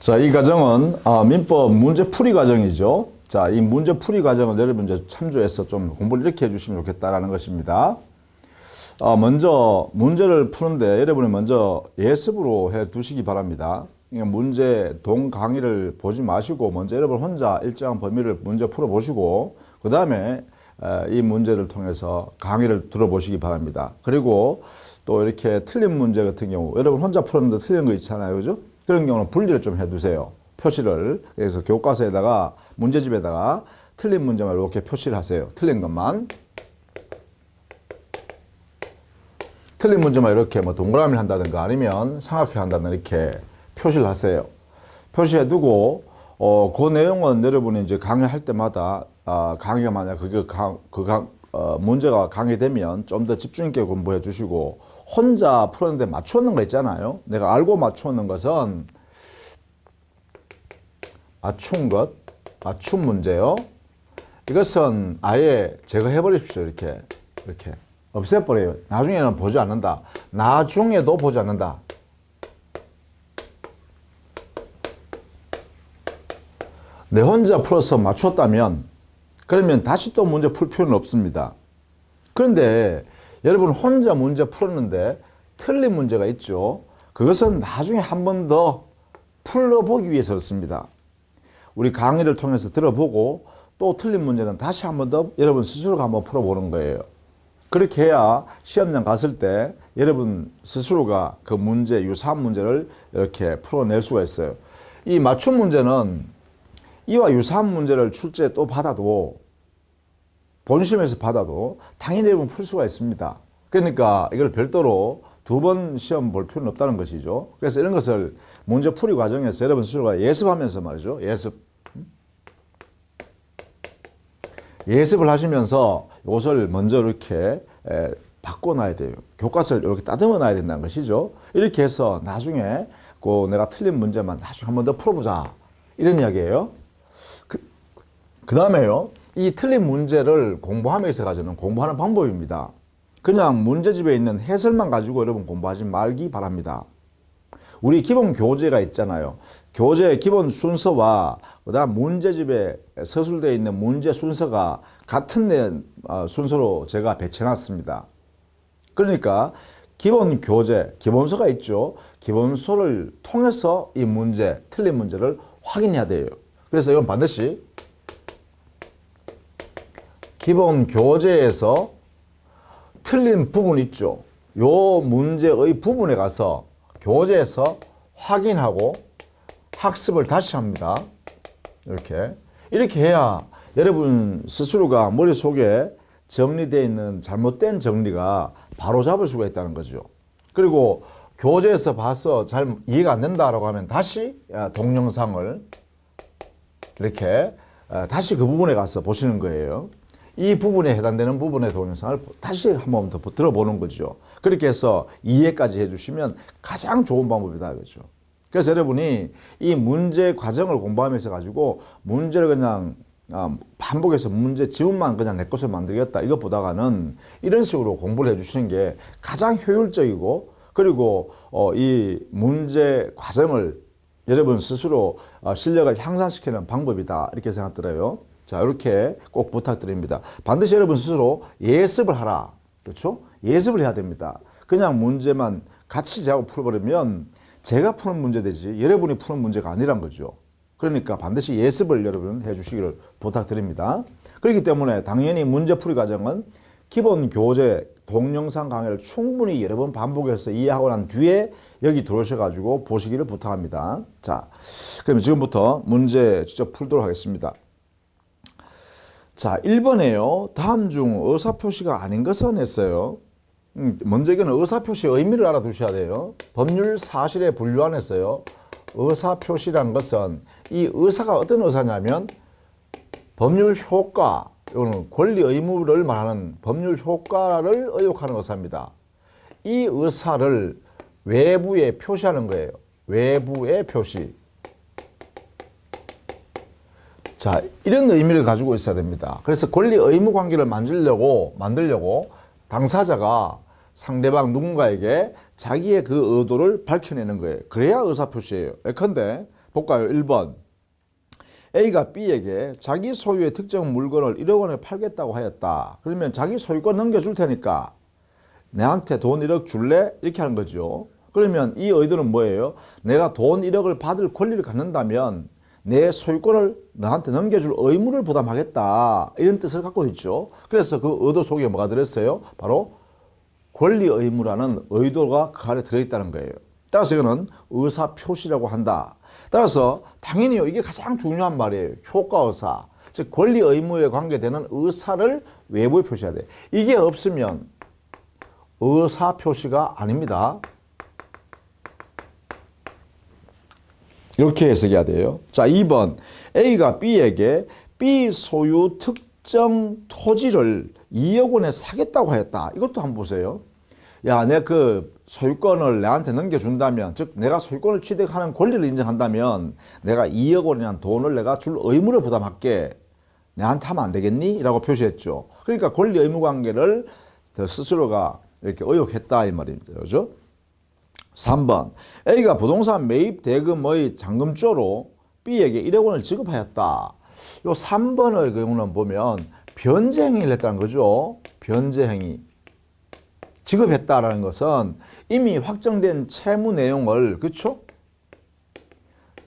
자, 이 과정은 민법 문제풀이 과정이죠. 자, 이 문제풀이 과정을 여러분 이제 참조해서 좀 공부를 이렇게 해주시면 좋겠다라는 것입니다. 먼저 문제를 푸는데 여러분이 먼저 예습으로 해 두시기 바랍니다. 그러니까 문제 동강의를 보지 마시고 먼저 여러분 혼자 일정한 범위를 문제 풀어보시고 그 다음에 이 문제를 통해서 강의를 들어보시기 바랍니다. 그리고 또 이렇게 틀린 문제 같은 경우 여러분 혼자 풀었는데 틀린 거 있잖아요, 그죠? 그런 경우는 분리를 좀 해두세요. 표시를. 그래서 교과서에다가 문제집에다가 틀린 문제만 이렇게 표시를 하세요. 틀린 것만. 틀린 문제만 이렇게 뭐 동그라미를 한다든가 아니면 삼각형 한다든가 이렇게 표시를 하세요. 표시해 두고 그 내용은 여러분이 이제 강의할 때마다 강의가 만약 문제가 강의되면 좀 더 집중 있게 공부해 주시고 혼자 풀었는데 맞추는 거 있잖아요. 내가 알고 맞추는 것은 맞춤 문제요. 이것은 아예 제거해 버리십시오. 이렇게 없애버려요. 나중에는 보지 않는다. 나중에도 보지 않는다. 내 혼자 풀어서 맞췄다면 그러면 다시 또 문제 풀 필요는 없습니다. 그런데 여러분 혼자 문제 풀었는데 틀린 문제가 있죠. 그것은 나중에 한 번 더 풀어보기 위해서 그렇습니다. 우리 강의를 통해서 들어보고 또 틀린 문제는 다시 한 번 더 여러분 스스로가 한번 풀어보는 거예요. 그렇게 해야 시험장 갔을 때 여러분 스스로가 그 문제, 유사한 문제를 이렇게 풀어낼 수가 있어요. 이 맞춤 문제는 이와 유사한 문제를 출제에 또 받아도 본시험에서 받아도 당연히 여러분 풀 수가 있습니다. 그러니까 이걸 별도로 두 번 시험 볼 필요는 없다는 것이죠. 그래서 이런 것을 문제 풀이 과정에서 여러분 스스로가 예습하면서 말이죠. 예습을 하시면서 이것을 먼저 이렇게 바꿔놔야 돼요. 교과서를 이렇게 다듬어 놔야 된다는 것이죠. 이렇게 해서 나중에 내가 틀린 문제만 나중에 한 번 더 풀어보자. 이런 이야기예요. 그 다음에요. 이 틀린 문제를 공부하면서 가지고는 공부하는 방법입니다. 그냥 문제집에 있는 해설만 가지고 여러분 공부하지 말기 바랍니다. 우리 기본 교재가 있잖아요. 교재의 기본 순서와 그다음 문제집에 서술되어 있는 문제 순서가 같은 순서로 제가 배치해놨습니다. 그러니까 기본 교재, 기본서가 있죠. 기본서를 통해서 이 문제, 틀린 문제를 확인해야 돼요. 그래서 이건 반드시 기본 교재에서 틀린 부분 있죠. 요 문제의 부분에 가서 교재에서 확인하고 학습을 다시 합니다. 이렇게 해야 여러분 스스로가 머릿속에 정리되어 있는 잘못된 정리가 바로 잡을 수가 있다는 거죠. 그리고 교재에서 봐서 잘 이해가 안 된다라고 하면 다시 동영상을 이렇게 다시 그 부분에 가서 보시는 거예요. 이 부분에 해당되는 부분의 동영상을 다시 한 번 더 들어보는 거죠. 그렇게 해서 이해까지 해주시면 가장 좋은 방법이다. 그렇죠. 그래서 여러분이 이 문제 과정을 공부하면서 가지고 문제를 그냥 반복해서 문제 지문만 그냥 내 것을 만들겠다. 이것보다는 이런 식으로 공부를 해주시는 게 가장 효율적이고 그리고 이 문제 과정을 여러분 스스로 실력을 향상시키는 방법이다. 이렇게 생각 들어요. 자, 이렇게 꼭 부탁드립니다. 반드시 여러분 스스로 예습을 하라. 그렇죠? 예습을 해야 됩니다. 그냥 문제만 같이 제하고 풀어버리면 제가 푸는 문제 되지 여러분이 푸는 문제가 아니란 거죠. 그러니까 반드시 예습을 여러분 해주시기를 부탁드립니다. 그렇기 때문에 당연히 문제풀이 과정은 기본 교재 동영상 강의를 충분히 여러 번 반복해서 이해하고 난 뒤에 여기 들어오셔가지고 보시기를 부탁합니다. 자, 그러면 지금부터 문제 직접 풀도록 하겠습니다. 자, 1번에요. 다음 중 의사표시가 아닌 것은 했어요. 먼저 이거는 의사표시의 의미를 알아두셔야 돼요. 법률 사실에 분류안 했어요. 의사표시란 것은 이 의사가 어떤 의사냐면 법률 효과, 이거는 권리 의무를 말하는 법률 효과를 의혹하는 의사입니다. 이 의사를 외부에 표시하는 거예요. 외부에 표시. 자, 이런 의미를 가지고 있어야 됩니다. 그래서 권리 의무 관계를 만들려고 당사자가 상대방 누군가에게 자기의 그 의도를 밝혀내는 거예요. 그래야 의사표시예요. 예컨대 볼까요? 1번. A가 B에게 자기 소유의 특정 물건을 1억 원에 팔겠다고 하였다. 그러면 자기 소유권 넘겨줄 테니까 내한테 돈 1억 줄래? 이렇게 하는 거죠. 그러면 이 의도는 뭐예요? 내가 돈 1억을 받을 권리를 갖는다면 내 소유권을 너한테 넘겨줄 의무를 부담하겠다. 이런 뜻을 갖고 있죠. 그래서 그 의도 속에 뭐가 들었어요? 바로 권리 의무라는 의도가 그 안에 들어있다는 거예요. 따라서 이거는 의사표시라고 한다. 따라서 당연히요, 이게 가장 중요한 말이에요. 효과의사, 즉 권리 의무에 관계되는 의사를 외부에 표시해야 돼. 이게 없으면 의사표시가 아닙니다. 이렇게 해석해야 돼요. 자, 2번. A가 B에게 B 소유 특정 토지를 2억 원에 사겠다고 하였다. 이것도 한번 보세요. 야, 내 그 소유권을 내한테 넘겨준다면, 즉 내가 소유권을 취득하는 권리를 인정한다면 내가 2억 원이라는 돈을 내가 줄 의무를 부담할게. 내한테 하면 안 되겠니? 라고 표시했죠. 그러니까 권리 의무 관계를 스스로가 이렇게 의혹했다 이 말입니다. 그죠? 3번. A가 부동산 매입 대금의 잔금조로 B에게 1억 원을 지급하였다. 요 3번의 경우는 보면 변제 행위를 했다는 거죠. 변제 행위. 지급했다라는 것은 이미 확정된 채무 내용을, 그렇죠?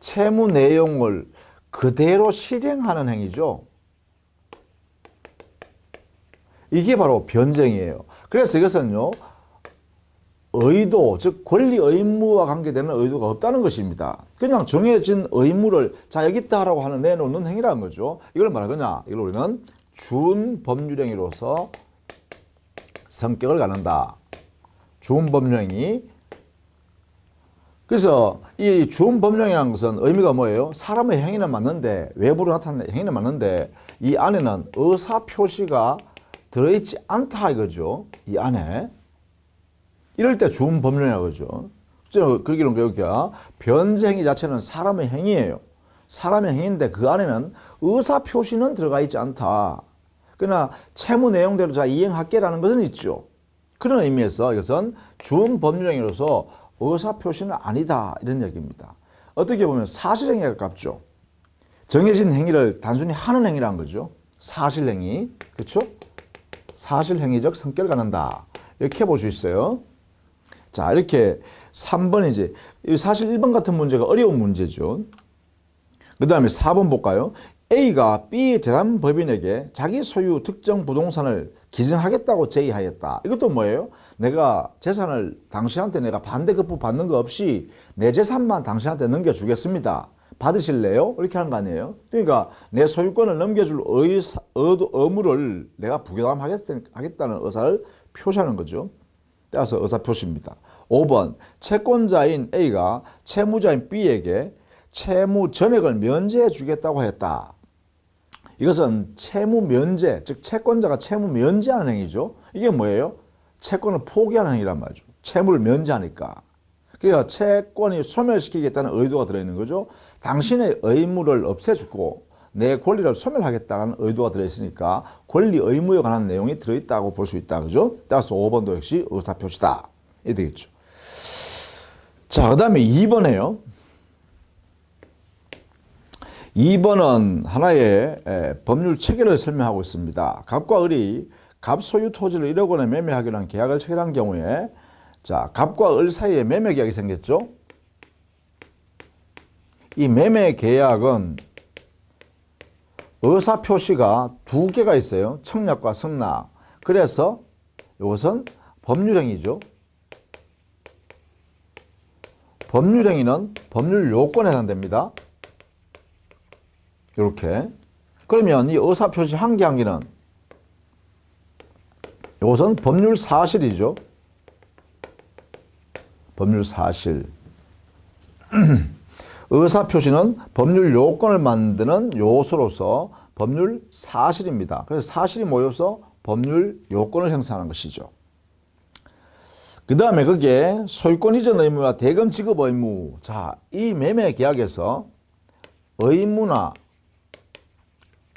채무 내용을 그대로 실행하는 행위죠. 이게 바로 변쟁이에요. 그래서 이것은요, 의도, 즉 권리 의무와 관계되는 의도가 없다는 것입니다. 그냥 정해진 의무를 자 여기 있다라고 하는 내놓는 행위라는 거죠. 이걸 뭐라그냐? 이걸 우리는 준법률행위로서 성격을 갖는다. 준법률행위. 그래서 이 준법률행위라는 것은 의미가 뭐예요? 사람의 행위는 맞는데, 외부로 나타나는 행위는 맞는데 이 안에는 의사표시가 들어있지 않다 이거죠. 이 안에. 이럴 때 준법률행위라고 그러죠. 그러기는 여기가 변제행위 자체는 사람의 행위예요. 사람의 행위인데 그 안에는 의사표시는 들어가 있지 않다. 그러나 채무 내용대로 자 이행할게라는 것은 있죠. 그런 의미에서 이것은 준법률행위로서 의사표시는 아니다 이런 얘기입니다. 어떻게 보면 사실행위에 가깝죠. 정해진 행위를 단순히 하는 행위라는 거죠. 사실행위. 그렇죠? 사실행위적 성격을 갖는다. 이렇게 볼 수 있어요. 자, 이렇게 3번이지. 사실 1번 같은 문제가 어려운 문제죠. 그 다음에 4번 볼까요? A가 B 재산법인에게 자기 소유 특정 부동산을 기증하겠다고 제의하였다. 이것도 뭐예요? 내가 재산을 당신한테 내가 반대 급부 받는 거 없이 내 재산만 당신한테 넘겨주겠습니다. 받으실래요? 이렇게 하는 거 아니에요? 그러니까 내 소유권을 넘겨줄 의무를 내가 부담하겠다는 의사를 표시하는 거죠. 따라서 의사표시입니다. 5번. 채권자인 A가 채무자인 B에게 채무 전액을 면제해 주겠다고 했다. 이것은 채무 면제, 즉 채권자가 채무 면제하는 행위죠. 이게 뭐예요? 채권을 포기하는 행위란 말이죠. 채무를 면제하니까. 그러니까 채권이 소멸시키겠다는 의도가 들어있는 거죠. 당신의 의무를 없애주고 내 권리를 소멸하겠다는 의도가 들어있으니까 권리 의무에 관한 내용이 들어있다고 볼 수 있다. 그죠? 따라서 5번도 역시 의사표시다. 이게 되겠죠. 자, 그 다음에 2번에요. 2번은 하나의 법률 체계를 설명하고 있습니다. 갑과 을이 갑 소유 토지를 1억 원에 매매하기로 한 계약을 체결한 경우에 자, 갑과 을 사이에 매매 계약이 생겼죠. 이 매매 계약은 의사표시가 두 개가 있어요. 청약과 승낙. 그래서 이것은 법률행위죠. 법률행위는 법률 요건에 해당됩니다. 이렇게. 그러면 이 의사표시 한 개 한 개는 이것은 법률 사실이죠. 법률 사실. 의사표시는 법률 요건을 만드는 요소로서 법률 사실입니다. 그래서 사실이 모여서 법률 요건을 형성하는 것이죠. 그 다음에 그게 소유권 이전 의무와 대금 지급 의무. 자, 이 매매 계약에서 의무나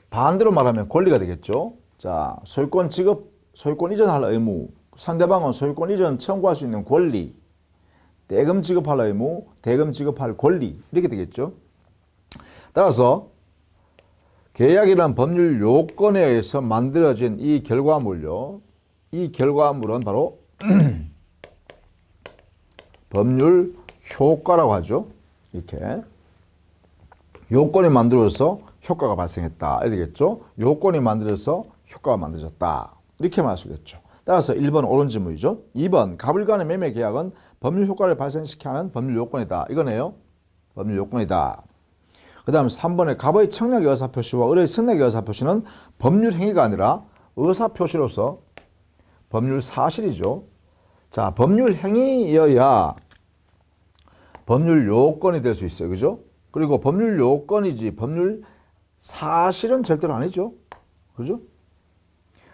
반대로 말하면 권리가 되겠죠. 자, 소유권 지급, 소유권 이전할 의무. 상대방은 소유권 이전 청구할 수 있는 권리. 대금 지급할 의무, 대금 지급할 권리 이렇게 되겠죠. 따라서 계약이란 법률 요건에 의해서 만들어진 이 결과물요. 이 결과물은 바로 법률 효과라고 하죠. 이렇게. 요건이 만들어져서 효과가 발생했다. 이렇게 되겠죠. 요건이 만들어져서 효과가 만들어졌다. 이렇게 말할 수 있겠죠. 따라서 1번 옳은 질문이죠. 2번 갑을 간의 매매 계약은 법률 효과를 발생시키게 하는 법률 요건이다. 이거네요. 법률 요건이다. 그 다음 3번에 갑의 청약의 의사표시와 을의 승낙의 의사표시는 법률 행위가 아니라 의사표시로서 법률 사실이죠. 자, 법률 행위여야 법률 요건이 될 수 있어요. 그죠? 그리고 법률 요건이지 법률 사실은 절대로 아니죠. 그죠?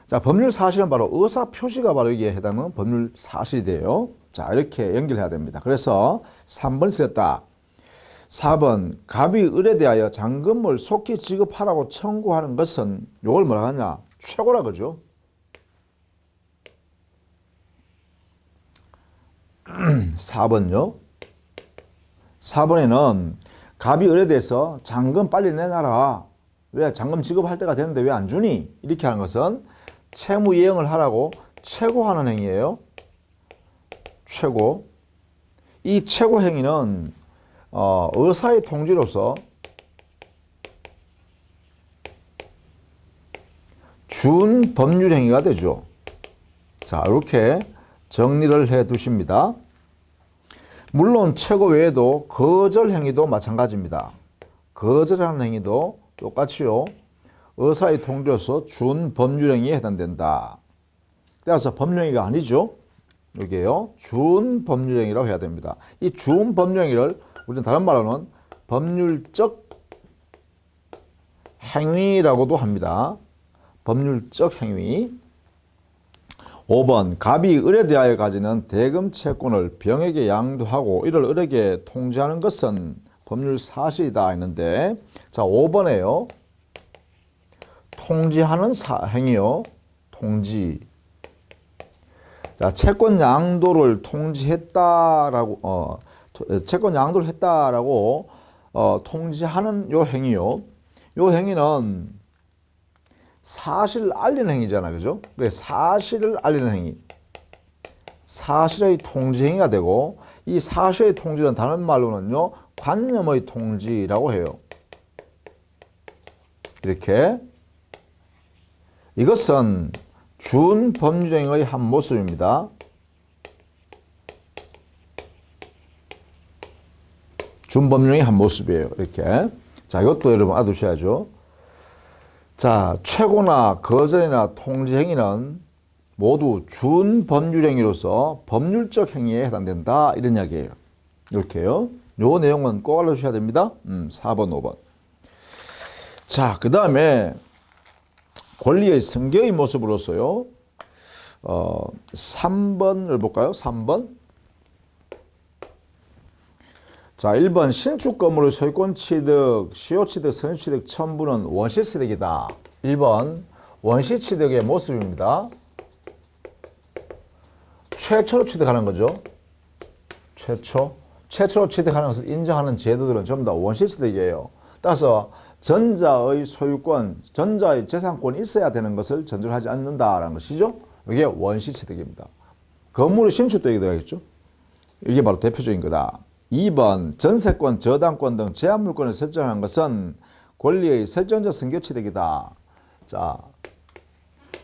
자, 법률 사실은 바로 의사표시가 바로 여기에 해당하는 법률 사실이 돼요. 자, 이렇게 연결해야 됩니다. 그래서 3번이 틀렸다. 4번 갑이 을에 대하여 잔금을 속히 지급하라고 청구하는 것은 이걸 뭐라 하냐? 최고라 그죠? 4번요. 4번에는 갑이 을에 대해서 잔금 빨리 내놔라. 왜 잔금 지급할 때가 되는데 왜 안 주니? 이렇게 하는 것은 채무 이행을 하라고 최고하는 행위예요. 최고. 이 최고 행위는 의사의 통지로서 준 법률 행위가 되죠. 자, 이렇게 정리를 해 두십니다. 물론 최고 외에도 거절 행위도 마찬가지입니다. 거절하는 행위도 똑같이요. 의사의 통지로서 준 법률 행위에 해당된다. 따라서 법률 행위가 아니죠. 여기에요. 준 법률 행위라고 해야 됩니다. 이 준 법률 행위를 우리는 다른 말로는 법률적 행위라고도 합니다. 법률적 행위. 5번 갑이 을에 대하여 가지는 대금 채권을 병에게 양도하고 이를 을에게 통지하는 것은 법률 사실이다 했는데, 자 5번에요. 통지하는 행위요. 통지. 자, 채권 양도를 통지했다라고 채권 양도를 했다라고 통지하는 요 행위요. 요 행위는 사실을 알리는 행위잖아. 그죠? 그래, 사실을 알리는 행위. 사실의 통지 행위가 되고, 이 사실의 통지는 다른 말로는요, 관념의 통지라고 해요. 이렇게. 이것은 준 법률 행위의 한 모습입니다. 준 법률 행위의 한 모습이에요. 이렇게. 자, 이것도 여러분 알아두셔야죠. 자, 최고나 거절이나 통지 행위는 모두 준 법률 행위로서 법률적 행위에 해당된다. 이런 이야기예요. 이렇게요. 요 내용은 꼭 알아두셔야 됩니다. 4번, 5번. 자, 그 다음에 권리의 승계의 모습으로서요. 3번을 볼까요? 3번. 자, 1번 신축 건물의 소유권 취득, 시효 취득, 선유 취득 첨부는 원시 취득이다. 1번 원시 취득의 모습입니다. 최초로 취득하는 거죠. 최초로 취득하는 것을 인정하는 제도들은 전부 다 원시 취득이에요. 따라서 전자의 소유권, 전자의 재산권이 있어야 되는 것을 전제하지 않는다라는 것이죠. 이게 원시 취득입니다. 건물의 신축도 여기 들어가겠죠. 이게 바로 대표적인 거다. 2번 전세권, 저당권 등 제한물권을 설정한 것은 권리의 설정적 승계취득이다. 자,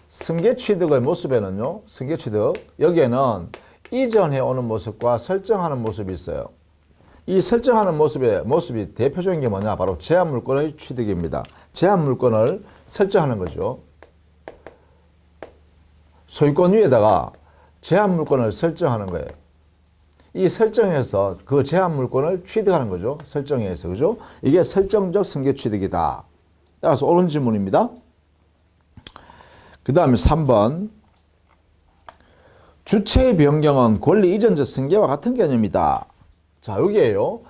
승계취득의 모습에는요. 승계취득 여기에는 이전해 오는 모습과 설정하는 모습이 있어요. 이 설정하는 모습이 대표적인 게 뭐냐? 바로 제한물권의 취득입니다. 제한물권을 설정하는 거죠. 소유권 위에다가 제한물권을 설정하는 거예요. 이 설정에서 그 제한물권을 취득하는 거죠. 설정에서. 그죠? 이게 설정적 승계 취득이다. 따라서 옳은 질문입니다. 그 다음에 3번. 주체의 변경은 권리 이전적 승계와 같은 개념이다. 자, 여기에요.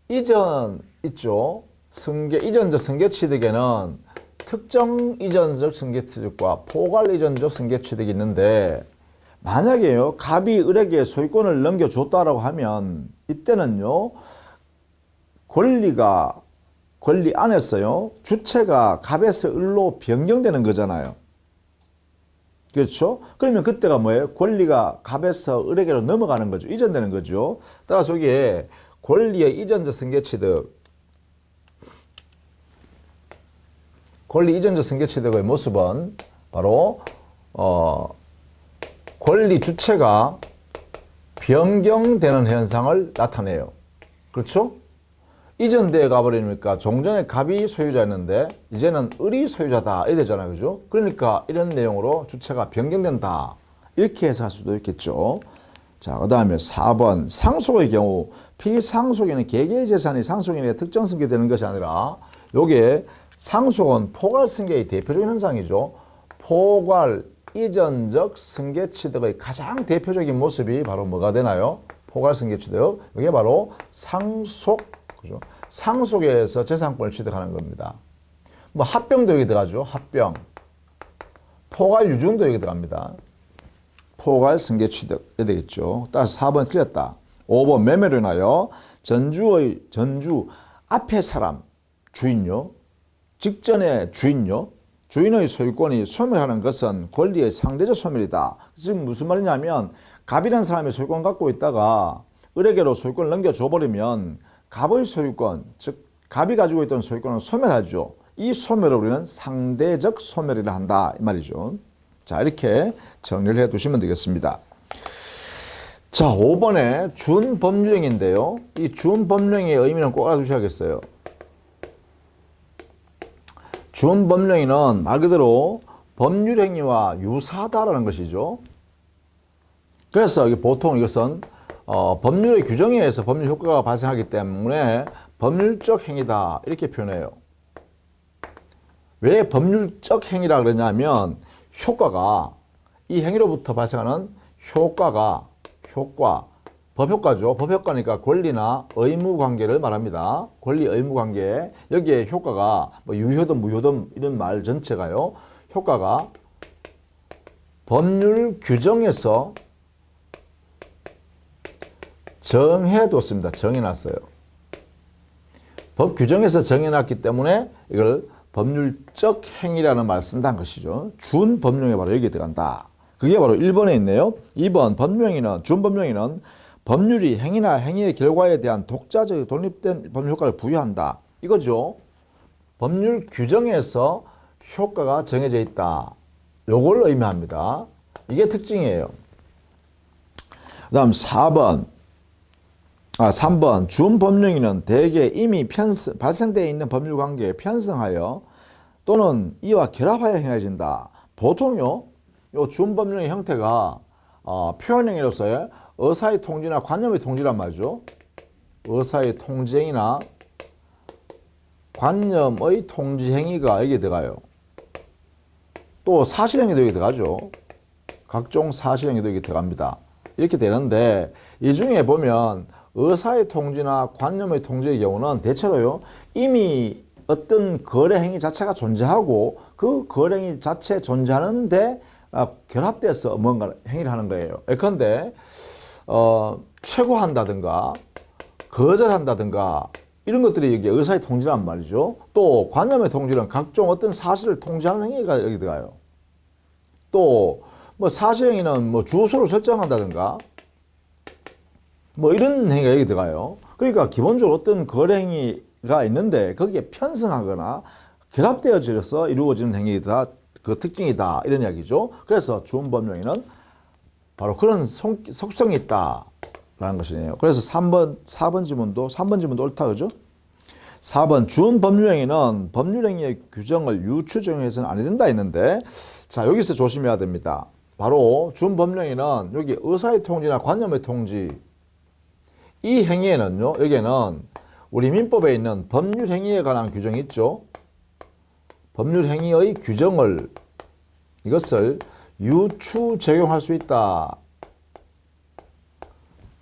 이전 있죠. 승계, 이전적 승계 취득에는 특정 이전적 승계 취득과 포괄 이전적 승계 취득이 있는데, 만약에요, 갑이 을에게 소유권을 넘겨줬다라고 하면, 이때는요, 권리가 권리 안에서요. 주체가 갑에서 을로 변경되는 거잖아요. 그렇죠? 그러면 그때가 뭐예요? 권리가 갑에서 을에게로 넘어가는 거죠. 이전되는 거죠. 따라서 여기에 권리의 이전적 승계취득, 권리 이전적 승계취득의 모습은 바로 권리 주체가 변경되는 현상을 나타내요. 그렇죠? 이전되어 가버리니까 종전에 갑이 소유자였는데 이제는 을이 소유자다 이래 되잖아요. 그죠? 그러니까 이런 내용으로 주체가 변경된다. 이렇게 해석할 수도 있겠죠. 자, 그 다음에 4번 상속의 경우 피상속인은 개개의 재산이 상속인에게 특정 승계되는 것이 아니라 요게 상속은 포괄 승계의 대표적인 현상이죠. 포괄 이전적 승계 취득의 가장 대표적인 모습이 바로 뭐가 되나요? 포괄 승계 취득. 이게 바로 상속, 그죠? 상속에서 재산권을 취득하는 겁니다. 뭐 합병도 여기 들어가죠. 합병. 포괄 유증도 여기 들어갑니다. 포괄 승계 취득. 이래 되겠죠. 따라서 4번 틀렸다. 5번 매매로 인하여 전주 앞에 사람 주인요. 직전의 주인요. 주인의 소유권이 소멸하는 것은 권리의 상대적 소멸이다. 지금 무슨 말이냐면 갑이라는 사람이 소유권 갖고 있다가 을에게로 소유권을 넘겨줘버리면 갑의 소유권, 즉 갑이 가지고 있던 소유권은 소멸하죠. 이 소멸을 우리는 상대적 소멸이라 한다 이 말이죠. 자, 이렇게 정리를 해 두시면 되겠습니다. 자, 5번에 준법률행위인데요. 이 준법률행위의 의미는 꼭 알아두셔야겠어요. 준법률행위는 말 그대로 법률행위와 유사하다라는 것이죠. 그래서 보통 이것은 법률의 규정에 의해서 법률 효과가 발생하기 때문에 법률적 행위다 이렇게 표현해요. 왜 법률적 행위라 그러냐면 효과가 이 행위로부터 발생하는 효과, 법효과죠. 법효과니까 권리나 의무 관계를 말합니다. 권리 의무 관계. 여기에 효과가 뭐 유효든 무효든 이런 말 전체가요. 효과가 법률 규정에서 정해뒀습니다. 정해놨어요. 법 규정에서 정해놨기 때문에 이걸 법률적 행위라는 말을 쓴다는 것이죠. 준법령에 바로 여기에 들어간다. 그게 바로 1번에 있네요. 2번 법률행위는 준법령에는 법률이 행위나 행위의 결과에 대한 독자적 독립된 법률 효과를 부여한다. 이거죠. 법률 규정에서 효과가 정해져 있다. 요걸 의미합니다. 이게 특징이에요. 그 다음 3번 준법령에는 대개 이미 발생되어 있는 법률관계에 편성하여 또는 이와 결합하여 행해진다. 보통요, 요 준법령의 형태가 표현행위로서의 의사의 통지나 관념의 통지란 말이죠. 의사의 통지행위나 관념의 통지행위가 여기에 들어가요. 또 사실행위도 여기 들어가죠. 각종 사실행위도 여기 들어갑니다. 이렇게 되는데 이 중에 보면 의사의 통지나 관념의 통지의 경우는 대체로요 이미 어떤 거래 행위 자체가 존재하고 그 거래 행위 자체 존재하는데 결합돼서 뭔가 행위를 하는 거예요. 예컨대 최고한다든가 거절한다든가 이런 것들이 여기 의사의 통지란 말이죠. 또 관념의 통지는 각종 어떤 사실을 통지하는 행위가 여기 들어가요. 또 뭐 사실행위는 뭐 주소를 설정한다든가 뭐 이런 행위가 여기 들어가요. 그러니까 기본적으로 어떤 거래 행위가 있는데 거기에 편성하거나 결합되어져서 이루어지는 행위다. 그 특징이다. 이런 이야기죠. 그래서 준법령에는 바로 그런 속성이 있다라는 것이네요. 그래서 4번 지문도 옳다. 그죠? 4번 준법률행위는 법률행위의 규정을 유추 적용해서는 안 된다 했는데 자, 여기서 조심해야 됩니다. 바로 준법령에는 여기 의사의 통지나 관념의 통지 이 행위에는요, 여기에는 우리 민법에 있는 법률행위에 관한 규정이 있죠. 법률행위의 규정을 이것을 유추 적용할 수 있다.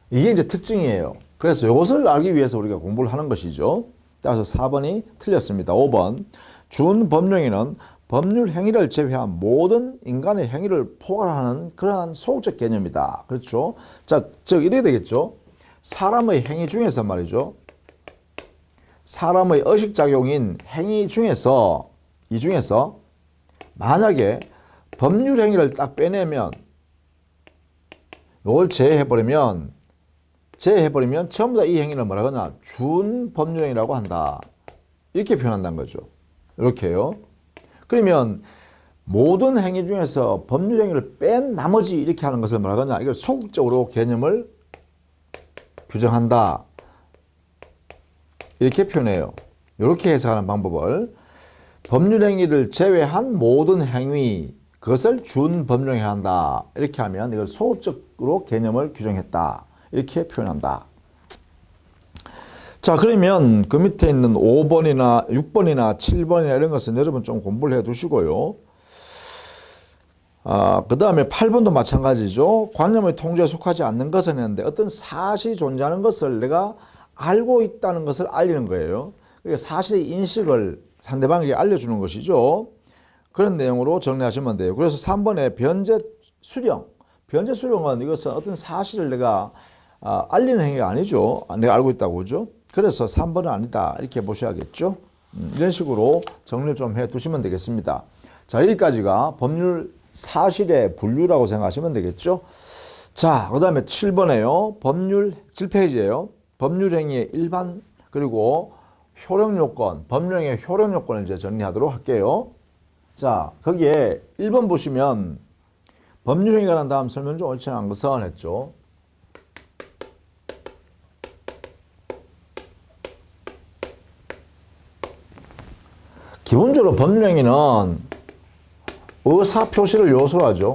이게 이제 특징이에요. 그래서 이것을 알기 위해서 우리가 공부를 하는 것이죠. 따라서 4번이 틀렸습니다. 5번 준법령에는 법률 행위를 제외한 모든 인간의 행위를 포괄하는 그러한 소극적 개념이다. 그렇죠? 자, 즉 이래야 되겠죠. 사람의 행위 중에서 말이죠. 사람의 의식작용인 행위 중에서 이 중에서 만약에 법률 행위를 딱 빼내면 이걸 제외해버리면 전부 다 이 행위를 뭐라 하냐 준 법률 행위라고 한다. 이렇게 표현한다는 거죠. 이렇게요. 그러면 모든 행위 중에서 법률 행위를 뺀 나머지 이렇게 하는 것을 뭐라 하냐 이걸 소극적으로 개념을 규정한다. 이렇게 표현해요. 이렇게 해석하는 방법을 법률 행위를 제외한 모든 행위 그것을 준 법률 행위 한다. 이렇게 하면 이걸 소극적으로 개념을 규정했다. 이렇게 표현한다. 자, 그러면 그 밑에 있는 5번이나 6번이나 7번이나 이런 것은 여러분 좀 공부를 해 두시고요. 그 다음에 8번도 마찬가지죠. 관념의 통제에 속하지 않는 것은 했는데 어떤 사실이 존재하는 것을 내가 알고 있다는 것을 알리는 거예요. 그러니까 사실의 인식을 상대방에게 알려주는 것이죠. 그런 내용으로 정리하시면 돼요. 그래서 3번에 변제 수령. 변제 수령은 이것은 어떤 사실을 내가 알리는 행위가 아니죠. 내가 알고 있다고 그죠? 그래서 3번은 아니다. 이렇게 보셔야겠죠. 이런 식으로 정리를 좀 해 두시면 되겠습니다. 자, 여기까지가 법률 사실의 분류라고 생각하시면 되겠죠. 자, 그 다음에 7번에요. 법률 7페이지에요. 법률행위의 일반 그리고 효력요건, 법률행위의 효력요건을 이제 정리하도록 할게요. 자, 거기에 1번 보시면 법률행위가 난 다음 설명 중 옳지 않은 것은 했죠. 기본적으로 법률행위는 의사표시를 요소로 하죠.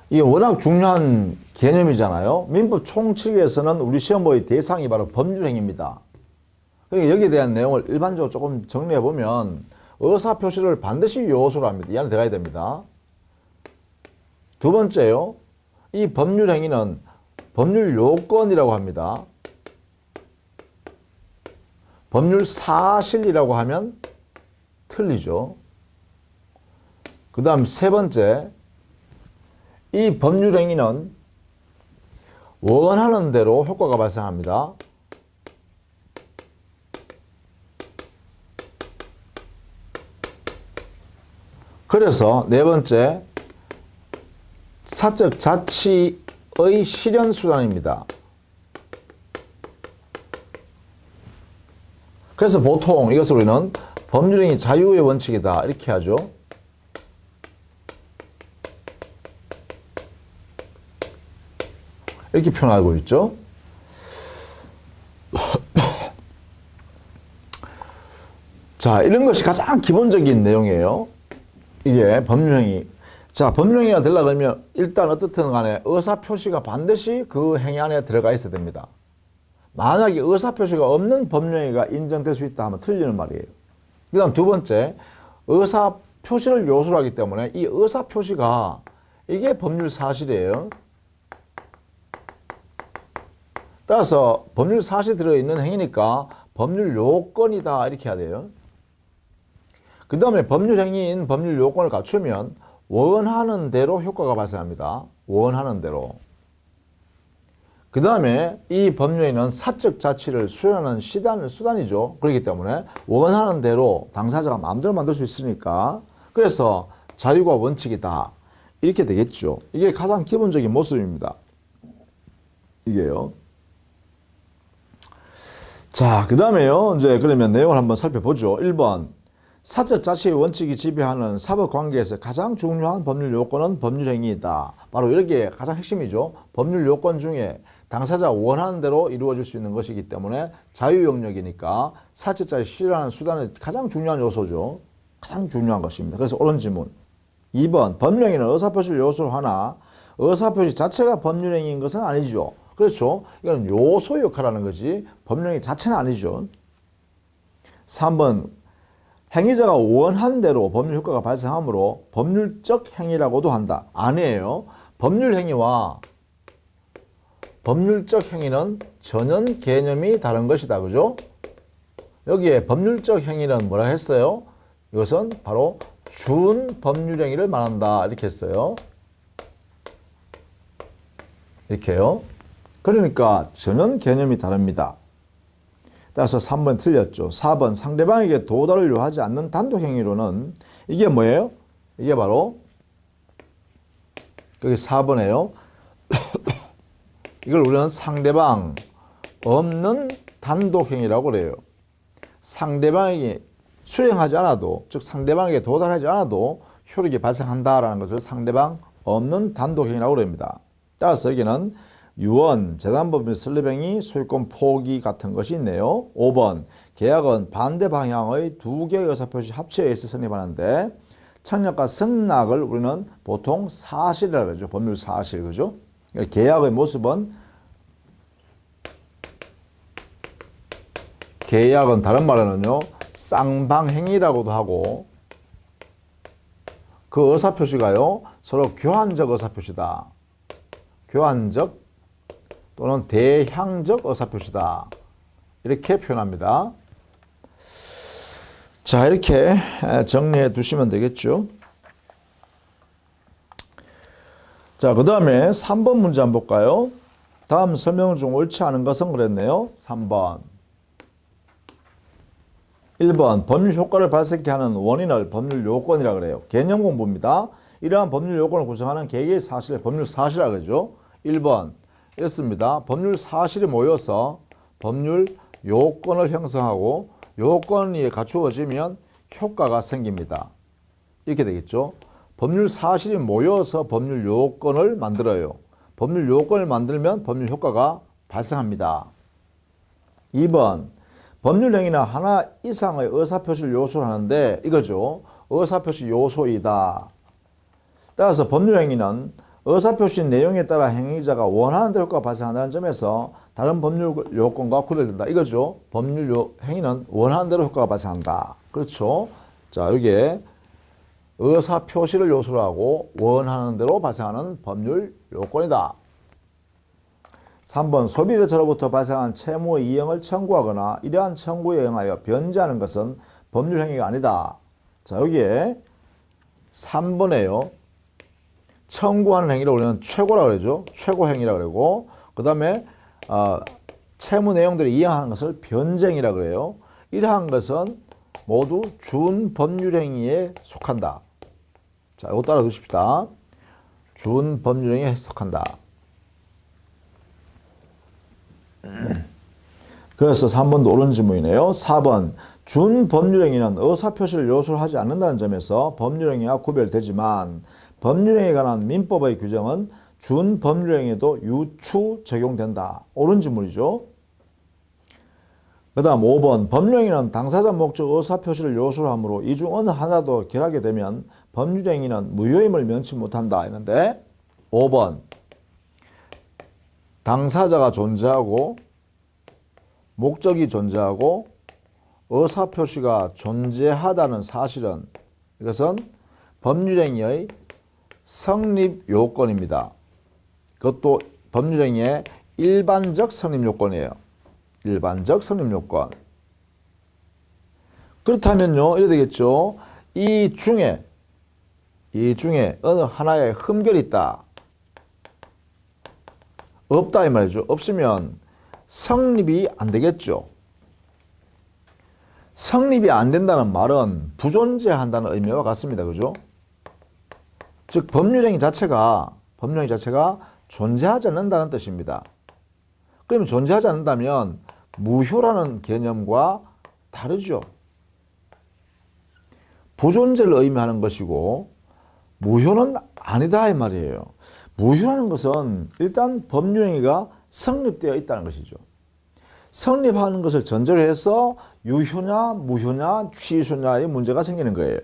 이게 워낙 중요한 개념이잖아요. 민법 총칙에서는 우리 시험의 대상이 바로 법률행위입니다. 그러니까 여기에 대한 내용을 일반적으로 조금 정리해보면 의사표시를 반드시 요소로 합니다. 이 안에 들어가야 됩니다. 두 번째요. 이 법률행위는 법률요건이라고 합니다. 법률사실이라고 하면 틀리죠. 그 다음 세 번째, 이 법률행위는 원하는 대로 효과가 발생합니다. 그래서 네 번째, 사적 자치의 실현 수단입니다. 그래서 보통 이것을 우리는 법률행위 자유의 원칙이다 이렇게 하죠. 이렇게 표현하고 있죠. 자, 이런 것이 가장 기본적인 내용이에요. 이게 법률행위. 자, 법률행위가 되려면 일단 어떻든 간에 의사표시가 반드시 그 행위 안에 들어가 있어야 됩니다. 만약에 의사표시가 없는 법률행위가 인정될 수 있다 하면 틀리는 말이에요. 그 다음 두 번째, 의사표시를 요소로 하기 때문에 이 의사표시가 이게 법률사실이에요. 따라서 법률사실이 들어있는 행위니까 법률요건이다 이렇게 해야 돼요. 그 다음에 법률행위인 법률요건을 갖추면 원하는 대로 효과가 발생합니다. 원하는 대로. 그 다음에 이 법률행위는 사적 자치를 수련하는 수단이죠. 그렇기 때문에 원하는 대로 당사자가 마음대로 만들 수 있으니까 그래서 자유가 원칙이다. 이렇게 되겠죠. 이게 가장 기본적인 모습입니다. 이게요. 자, 그 다음에요. 이제 그러면 내용을 한번 살펴보죠. 1번. 사적 자치의 원칙이 지배하는 사법 관계에서 가장 중요한 법률 요건은 법률행위이다. 바로 이렇게 가장 핵심이죠. 법률 요건 중에 당사자가 원하는 대로 이루어질 수 있는 것이기 때문에 자유 영역이니까 사적 자치 실현하는 수단의 가장 중요한 요소죠. 가장 중요한 것입니다. 그래서 옳은 지문. 2번. 법률행위는 의사표시를 요소로 하나 의사표시 자체가 법률행위인 것은 아니죠. 그렇죠. 이건 요소 역할하는 거지 법률행위 자체는 아니죠. 3번. 행위자가 원한 대로 법률 효과가 발생하므로 법률적 행위라고도 한다. 아니에요. 법률 행위와 법률적 행위는 전혀 개념이 다른 것이다. 그죠? 여기에 법률적 행위는 뭐라 했어요? 이것은 바로 준 법률 행위를 말한다. 이렇게 했어요. 이렇게요. 그러니까 전혀 개념이 다릅니다. 따라서 3번 틀렸죠. 4번 상대방에게 도달을 요하지 않는 단독 행위로는 이게 뭐예요? 이게 바로 여기 4번이에요. 이걸 우리는 상대방 없는 단독 행위라고 그래요. 상대방에게 수행하지 않아도, 즉 상대방에게 도달하지 않아도 효력이 발생한다라는 것을 상대방 없는 단독 행위라고 그럽니다. 따라서 여기는 유언, 재단법인 설립행위, 소유권 포기 같은 것이 있네요. 5번 계약은 반대 방향의 두 개의 의사표시 합체에 의해서 성립하는데 청약과 승낙을 우리는 보통 사실이라고 그러죠. 법률 사실, 그죠? 계약의 모습은 계약은 다른 말로는요 쌍방행위라고도 하고 그 의사표시가요 서로 교환적 의사표시다. 교환적 또는 대향적 의사표시다. 이렇게 표현합니다. 자, 이렇게 정리해 두시면 되겠죠. 자, 그 다음에 3번 문제 한번 볼까요? 다음 설명 중 옳지 않은 것은 그랬네요. 3번. 1번 법률 효과를 발생케 하는 원인을 법률 요건이라고 그래요. 개념 공부입니다. 이러한 법률 요건을 구성하는 개개의 사실을 법률 사실이라고 그러죠. 1번 이렇습니다. 법률 사실이 모여서 법률 요건을 형성하고 요건이 갖추어지면 효과가 생깁니다. 이렇게 되겠죠. 법률 사실이 모여서 법률 요건을 만들어요. 법률 요건을 만들면 법률 효과가 발생합니다. 2번 법률 행위는 하나 이상의 의사표시를 요소로 하는데 이거죠. 의사표시 요소이다. 따라서 법률 행위는 의사표시 내용에 따라 행위자가 원하는 대로 효과가 발생한다는 점에서 다른 법률 요건과 구별된다. 이거죠. 법률 행위는 원하는 대로 효과가 발생한다. 그렇죠. 자, 여기에 의사표시를 요소로 하고 원하는 대로 발생하는 법률 요건이다. 3번 소비대체로부터 발생한 채무의 이행을 청구하거나 이러한 청구에 응하여 변제하는 것은 법률 행위가 아니다. 자, 여기에 3번에요. 청구하는 행위를 우리는 최고라고 그러죠. 최고 행위라고 그러고 그 다음에 채무 내용들을 이행하는 것을 변제행위라고 그래요. 이러한 것은 모두 준법률 행위에 속한다. 자, 이거 따라 두십시다. 준법률 행위에 속한다. 그래서 3번도 옳은 질문이네요. 4번 준법률행위는 의사표시를 요소로 하지 않는다는 점에서 법률행위와 구별되지만 법률행위에 관한 민법의 규정은 준법률행위에도 유추 적용된다. 옳은 질문이죠. 그 다음 5번 법률행위는 당사자 목적 의사표시를 요소로 하므로 이 중 어느 하나도 결하게 되면 법률행위는 무효임을 면치 못한다 했는데 5번 당사자가 존재하고 목적이 존재하고 의사표시가 존재하다는 사실은 이것은 법률행위의 성립 요건입니다. 그것도 법률행위의 일반적 성립 요건이에요. 일반적 성립 요건. 그렇다면요, 이래 되겠죠. 이 중에 어느 하나에 흠결이 있다. 없다 이 말이죠. 없으면 성립이 안 되겠죠. 성립이 안 된다는 말은 부존재한다는 의미와 같습니다. 그죠? 즉 법률행위 자체가 존재하지 않는다는 뜻입니다. 그러면 존재하지 않는다면 무효라는 개념과 다르죠. 부존재를 의미하는 것이고 무효는 아니다 이 말이에요. 무효라는 것은 일단 법률행위가 성립되어 있다는 것이죠. 성립하는 것을 전제로 해서 유효냐 무효냐 취소냐의 문제가 생기는 거예요.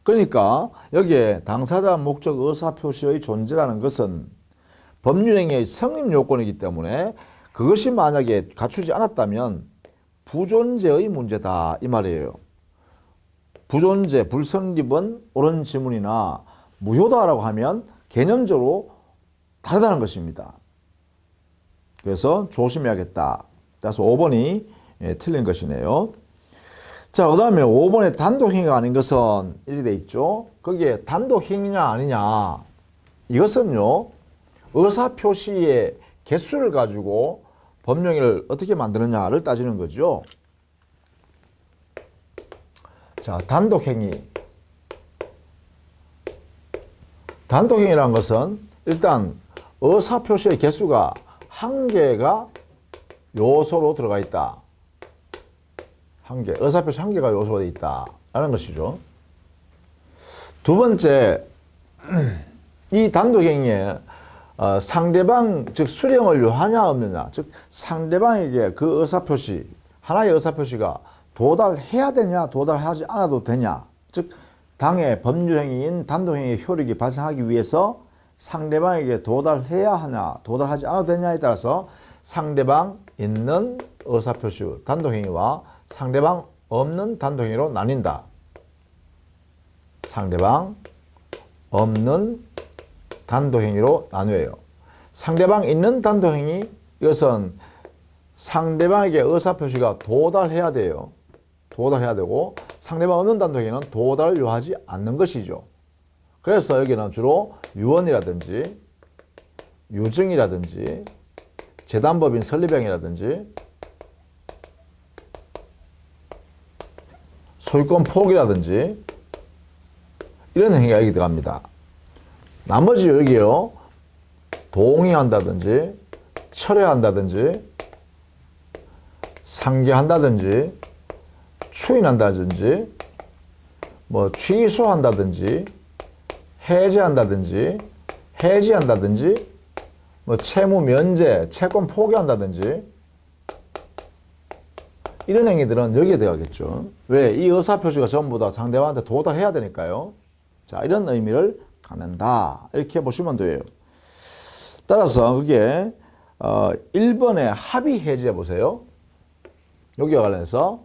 그러니까 여기에 당사자 목적 의사표시의 존재라는 것은 법률행위의 성립 요건이기 때문에 그것이 만약에 갖추지 않았다면 부존재의 문제다 이 말이에요. 부존재, 불성립은 옳은 지문이나 무효다라고 하면 개념적으로 다르다는 것입니다. 그래서 조심해야겠다. 따라서 5번이 틀린 것이네요. 자, 그 다음에 5번에 단독행위가 아닌 것은 이렇게 돼 있죠. 거기에 단독행위냐 아니냐. 이것은요, 의사표시의 개수를 가지고 법령을 어떻게 만드느냐를 따지는 거죠. 자, 단독행위. 단독행위라는 것은 일단 의사표시의 개수가 한 개가 요소로 들어가 있다. 한 개, 의사표시 한 개가 요소가 되어 있다라는 것이죠. 두 번째, 이 단독행위에 상대방, 즉 수령을 요하냐 없느냐, 즉 상대방에게 그 의사표시, 하나의 의사표시가 도달해야 되냐, 도달하지 않아도 되냐, 즉 당의 법률행위인 단독행위의 효력이 발생하기 위해서 상대방에게 도달해야 하냐, 도달하지 않아도 되냐에 따라서 상대방 있는 의사표시 단독행위와 상대방 없는 단독행위로 나뉜다. 상대방 없는 단독행위로 나뉘어요. 상대방 있는 단독행위, 이것은 상대방에게 의사표시가 도달해야 돼요. 도달해야 되고, 상대방 없는 단독행위는 도달을 요하지 않는 것이죠. 그래서 여기는 주로 유언이라든지 유증이라든지 재단법인 설립행위라든지 소유권 포기라든지 이런 행위가 여기 들어갑니다. 나머지 여기요, 동의한다든지 철회한다든지 상계한다든지 추인한다든지 뭐 취소한다든지 해제한다든지 해지한다든지 뭐 채무 면제, 채권 포기한다든지 이런 행위들은 여기에 들어가겠죠. 왜? 이 의사표시가 전부 다 상대방한테 도달해야 되니까요. 자, 이런 의미를 갖는다. 이렇게 보시면 돼요. 따라서 그게 1번의 합의 해제 보세요. 여기와 관련해서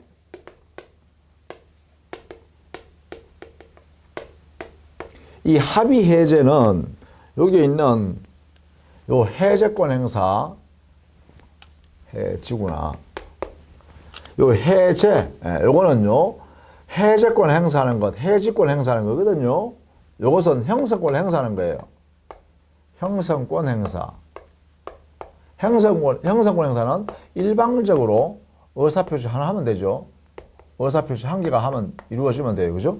이 합의 해제는 여기에 있는 요 해제권 행사 해지구나. 요 해제, 요거는요 해제권 행사하는 것, 해지권 행사하는 거거든요. 요것은 형성권 행사하는 거예요. 형성권 행사. 형성권 행사는 일방적으로 의사표시 하나 하면 되죠. 의사표시 한 개가 하면 이루어지면 돼요. 그죠?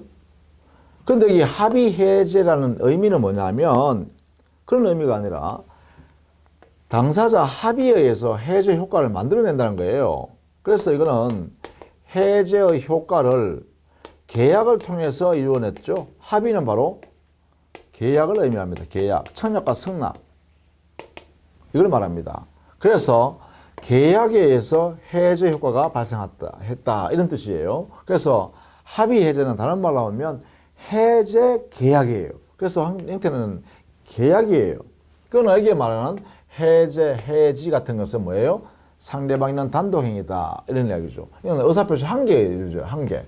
근데 이 합의 해제라는 의미는 뭐냐면 그런 의미가 아니라 당사자 합의에 의해서 해제 효과를 만들어낸다는 거예요. 그래서 이거는 해제의 효과를 계약을 통해서 이루어냈죠. 합의는 바로 계약을 의미합니다. 계약, 청약과 승낙 이걸 말합니다. 그래서 계약에 의해서 해제 효과가 발생했다 이런 뜻이에요. 그래서 합의 해제는 다른 말로 하면 해제 계약이에요. 그래서 형태는 계약이에요. 그러나 여기에 말하는 해제, 해지 같은 것은 뭐예요? 상대방이는 단독행위다 이런 이야기죠. 이건 의사표시 한 개죠. 한 개.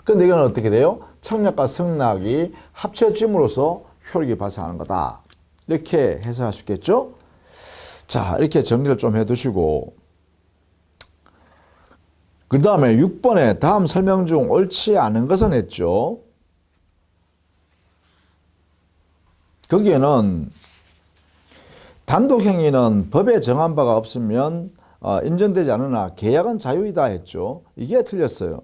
근데 이건 어떻게 돼요? 청약과 승낙이 합쳐짐으로써 효력이 발생하는 거다. 이렇게 해석할 수 있겠죠? 자, 이렇게 정리를 좀 해두시고 그 다음에 6번에 다음 설명 중 옳지 않은 것은 했죠. 거기에는 단독행위는 법에 정한 바가 없으면 인정되지 않으나 계약은 자유이다 했죠. 이게 틀렸어요.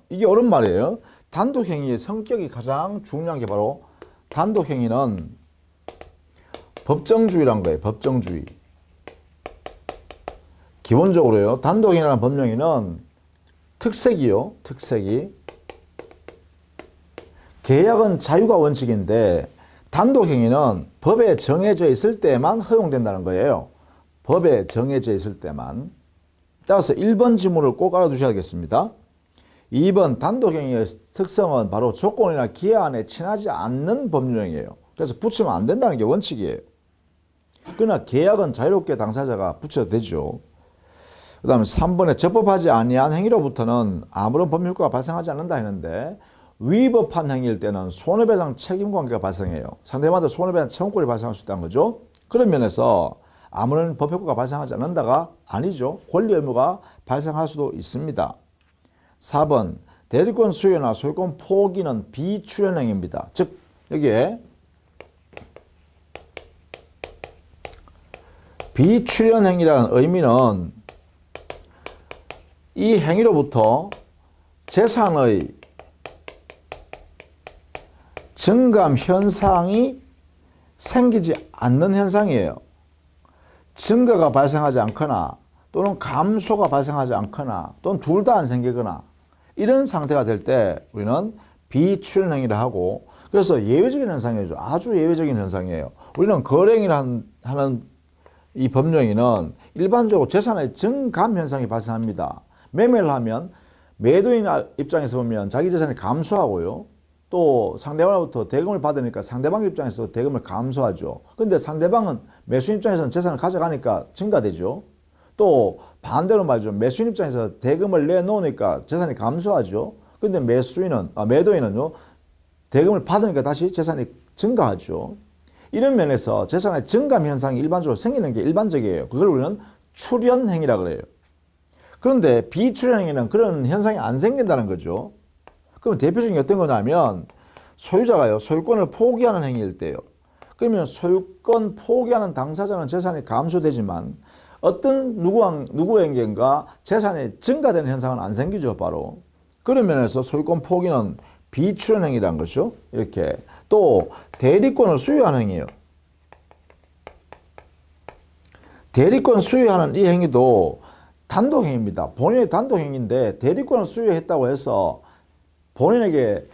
이게 옳은 말이에요. 단독행위의 성격이 가장 중요한 게 바로 단독행위는 법정주의란 거예요. 법정주의. 기본적으로요. 단독행위라는 법령에는 특색이요. 특색이. 계약은 자유가 원칙인데 단독행위는 법에 정해져 있을 때만 허용된다는 거예요. 법에 정해져 있을 때만. 따라서 1번 지문을 꼭 알아두셔야겠습니다. 2번 단독행위의 특성은 바로 조건이나 기한 안에 지나지 않는 법률행위예요. 그래서 붙이면 안 된다는 게 원칙이에요. 그러나 계약은 자유롭게 당사자가 붙여도 되죠. 그 다음에 3번에 적법하지 아니한 행위로부터는 아무런 법률효과가 발생하지 않는다 했는데 위법한 행위일 때는 손해배상 책임관계가 발생해요. 상대방한테 손해배상 청구권이 발생할 수 있다는 거죠. 그런 면에서 아무런 법효과가 발생하지 않는다가 아니죠. 권리 의무가 발생할 수도 있습니다. 4번 대리권 수여나 소유권 포기는 비출연행위입니다. 즉 여기에 비출현행위라는 의미는 이 행위로부터 재산의 증감 현상이 생기지 않는 현상이에요. 증가가 발생하지 않거나 또는 감소가 발생하지 않거나 또는 둘 다 안 생기거나 이런 상태가 될 때 우리는 비출현행위를 하고, 그래서 예외적인 현상이죠. 아주 예외적인 현상이에요. 우리는 거래행위를 하는 이 법령에는 일반적으로 재산의 증감 현상이 발생합니다. 매매를 하면 매도인 입장에서 보면 자기 재산이 감소하고요. 또 상대방으로부터 대금을 받으니까 상대방 입장에서 대금을 감소하죠. 그런데 상대방은 매수인 입장에서는 재산을 가져가니까 증가되죠. 또 반대로 말이죠. 매수인 입장에서 대금을 내놓으니까 재산이 감소하죠. 그런데 매도인은요, 대금을 받으니까 다시 재산이 증가하죠. 이런 면에서 재산의 증감 현상이 일반적으로 생기는 게 일반적이에요. 그걸 우리는 출현행위라고 그래요. 그런데 비출현행위는 그런 현상이 안 생긴다는 거죠. 그럼 대표적인 게 어떤 거냐면 소유자가요, 소유권을 포기하는 행위일 때요. 그러면 소유권 포기하는 당사자는 재산이 감소되지만 어떤 누구에겐가 재산이 증가되는 현상은 안 생기죠, 바로. 그런 면에서 소유권 포기는 비출현행위라는 거죠. 이렇게. 또 대리권을 수유하는 행위예요. 대리권 수유하는 이 행위도 단독행위입니다. 본인의 단독행위인데 대리권을 수유했다고 해서 본인에게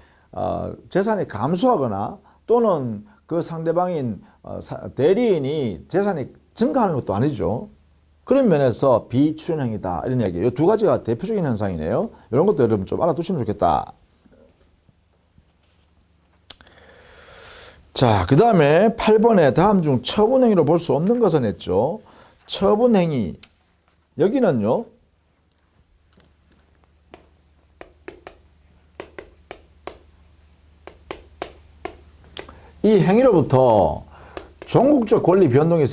재산이 감소하거나 또는 그 상대방인 대리인이 재산이 증가하는 것도 아니죠. 그런 면에서 비출현행위다, 이런 이야기예요. 이 두 가지가 대표적인 현상이네요. 이런 것도 여러분 좀 알아두시면 좋겠다. 자, 그 다음에 8번에 다음 중 처분행위로 볼 수 없는 것은 했죠. 처분행위. 여기는요, 이 행위로부터 종국적 권리 변동이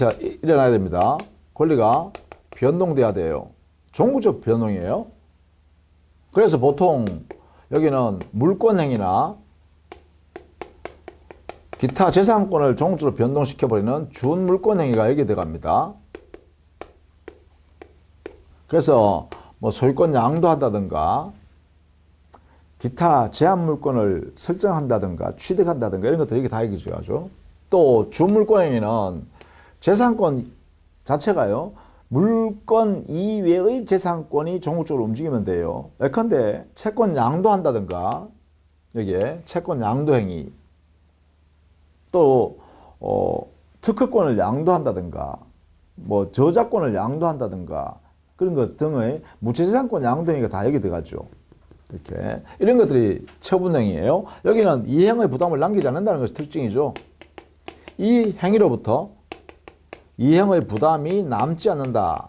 일어나야 됩니다. 권리가 변동돼야 돼요. 종국적 변동이에요. 그래서 보통 여기는 물권행위나 기타 재산권을 종국적으로 변동시켜버리는 준물권행위가 여기에 들어갑니다. 그래서 뭐 소유권 양도한다든가 기타 제한물권을 설정한다든가 취득한다든가 이런 것들이 이게 다 얘기죠. 또 준물권행위는 재산권 자체가요, 물권 이외의 재산권이 종국적으로 움직이면 돼요. 예컨대 채권 양도한다든가, 여기에 채권 양도행위, 또 특허권을 양도한다든가 뭐 저작권을 양도한다든가 그런 것 등의 무채재산권 양도행위가 다 여기 들어가죠. 이렇게 이런 것들이 처분행위예요. 여기는 이 행의 부담을 남기지 않는다는 것이 특징이죠. 이 행위로부터 이 행의 부담이 남지 않는다.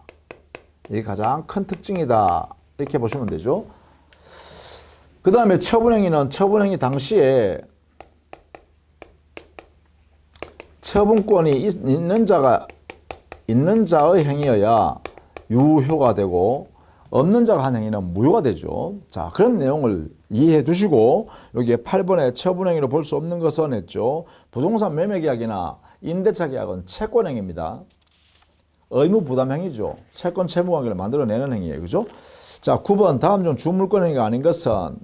이게 가장 큰 특징이다. 이렇게 보시면 되죠. 그 다음에 처분행위는 처분행위 당시에 처분권이 있는 자의 행위여야 유효가 되고 없는 자가 한 행위는 무효가 되죠. 자, 그런 내용을 이해해 두시고 여기에 8번에 처분행위로 볼 수 없는 것은 했죠. 부동산 매매계약이나 임대차 계약은 채권행위입니다. 의무부담행위죠. 채권 채무관계를 만들어내는 행위예요. 그죠? 자, 9번 다음 중 주물권행위가 아닌 것은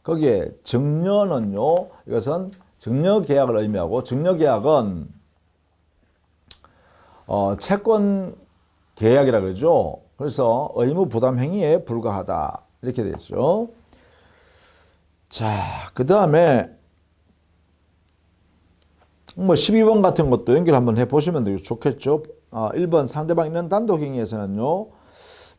거기에 증여는요, 이것은 증여계약을 의미하고 증여계약은 채권 계약이라 그러죠. 그래서 의무 부담 행위에 불과하다. 이렇게 되죠. 자, 그 다음에 뭐 12번 같은 것도 연결 한번 해 보시면 좋겠죠. 1번 상대방 있는 단독행위에서는요,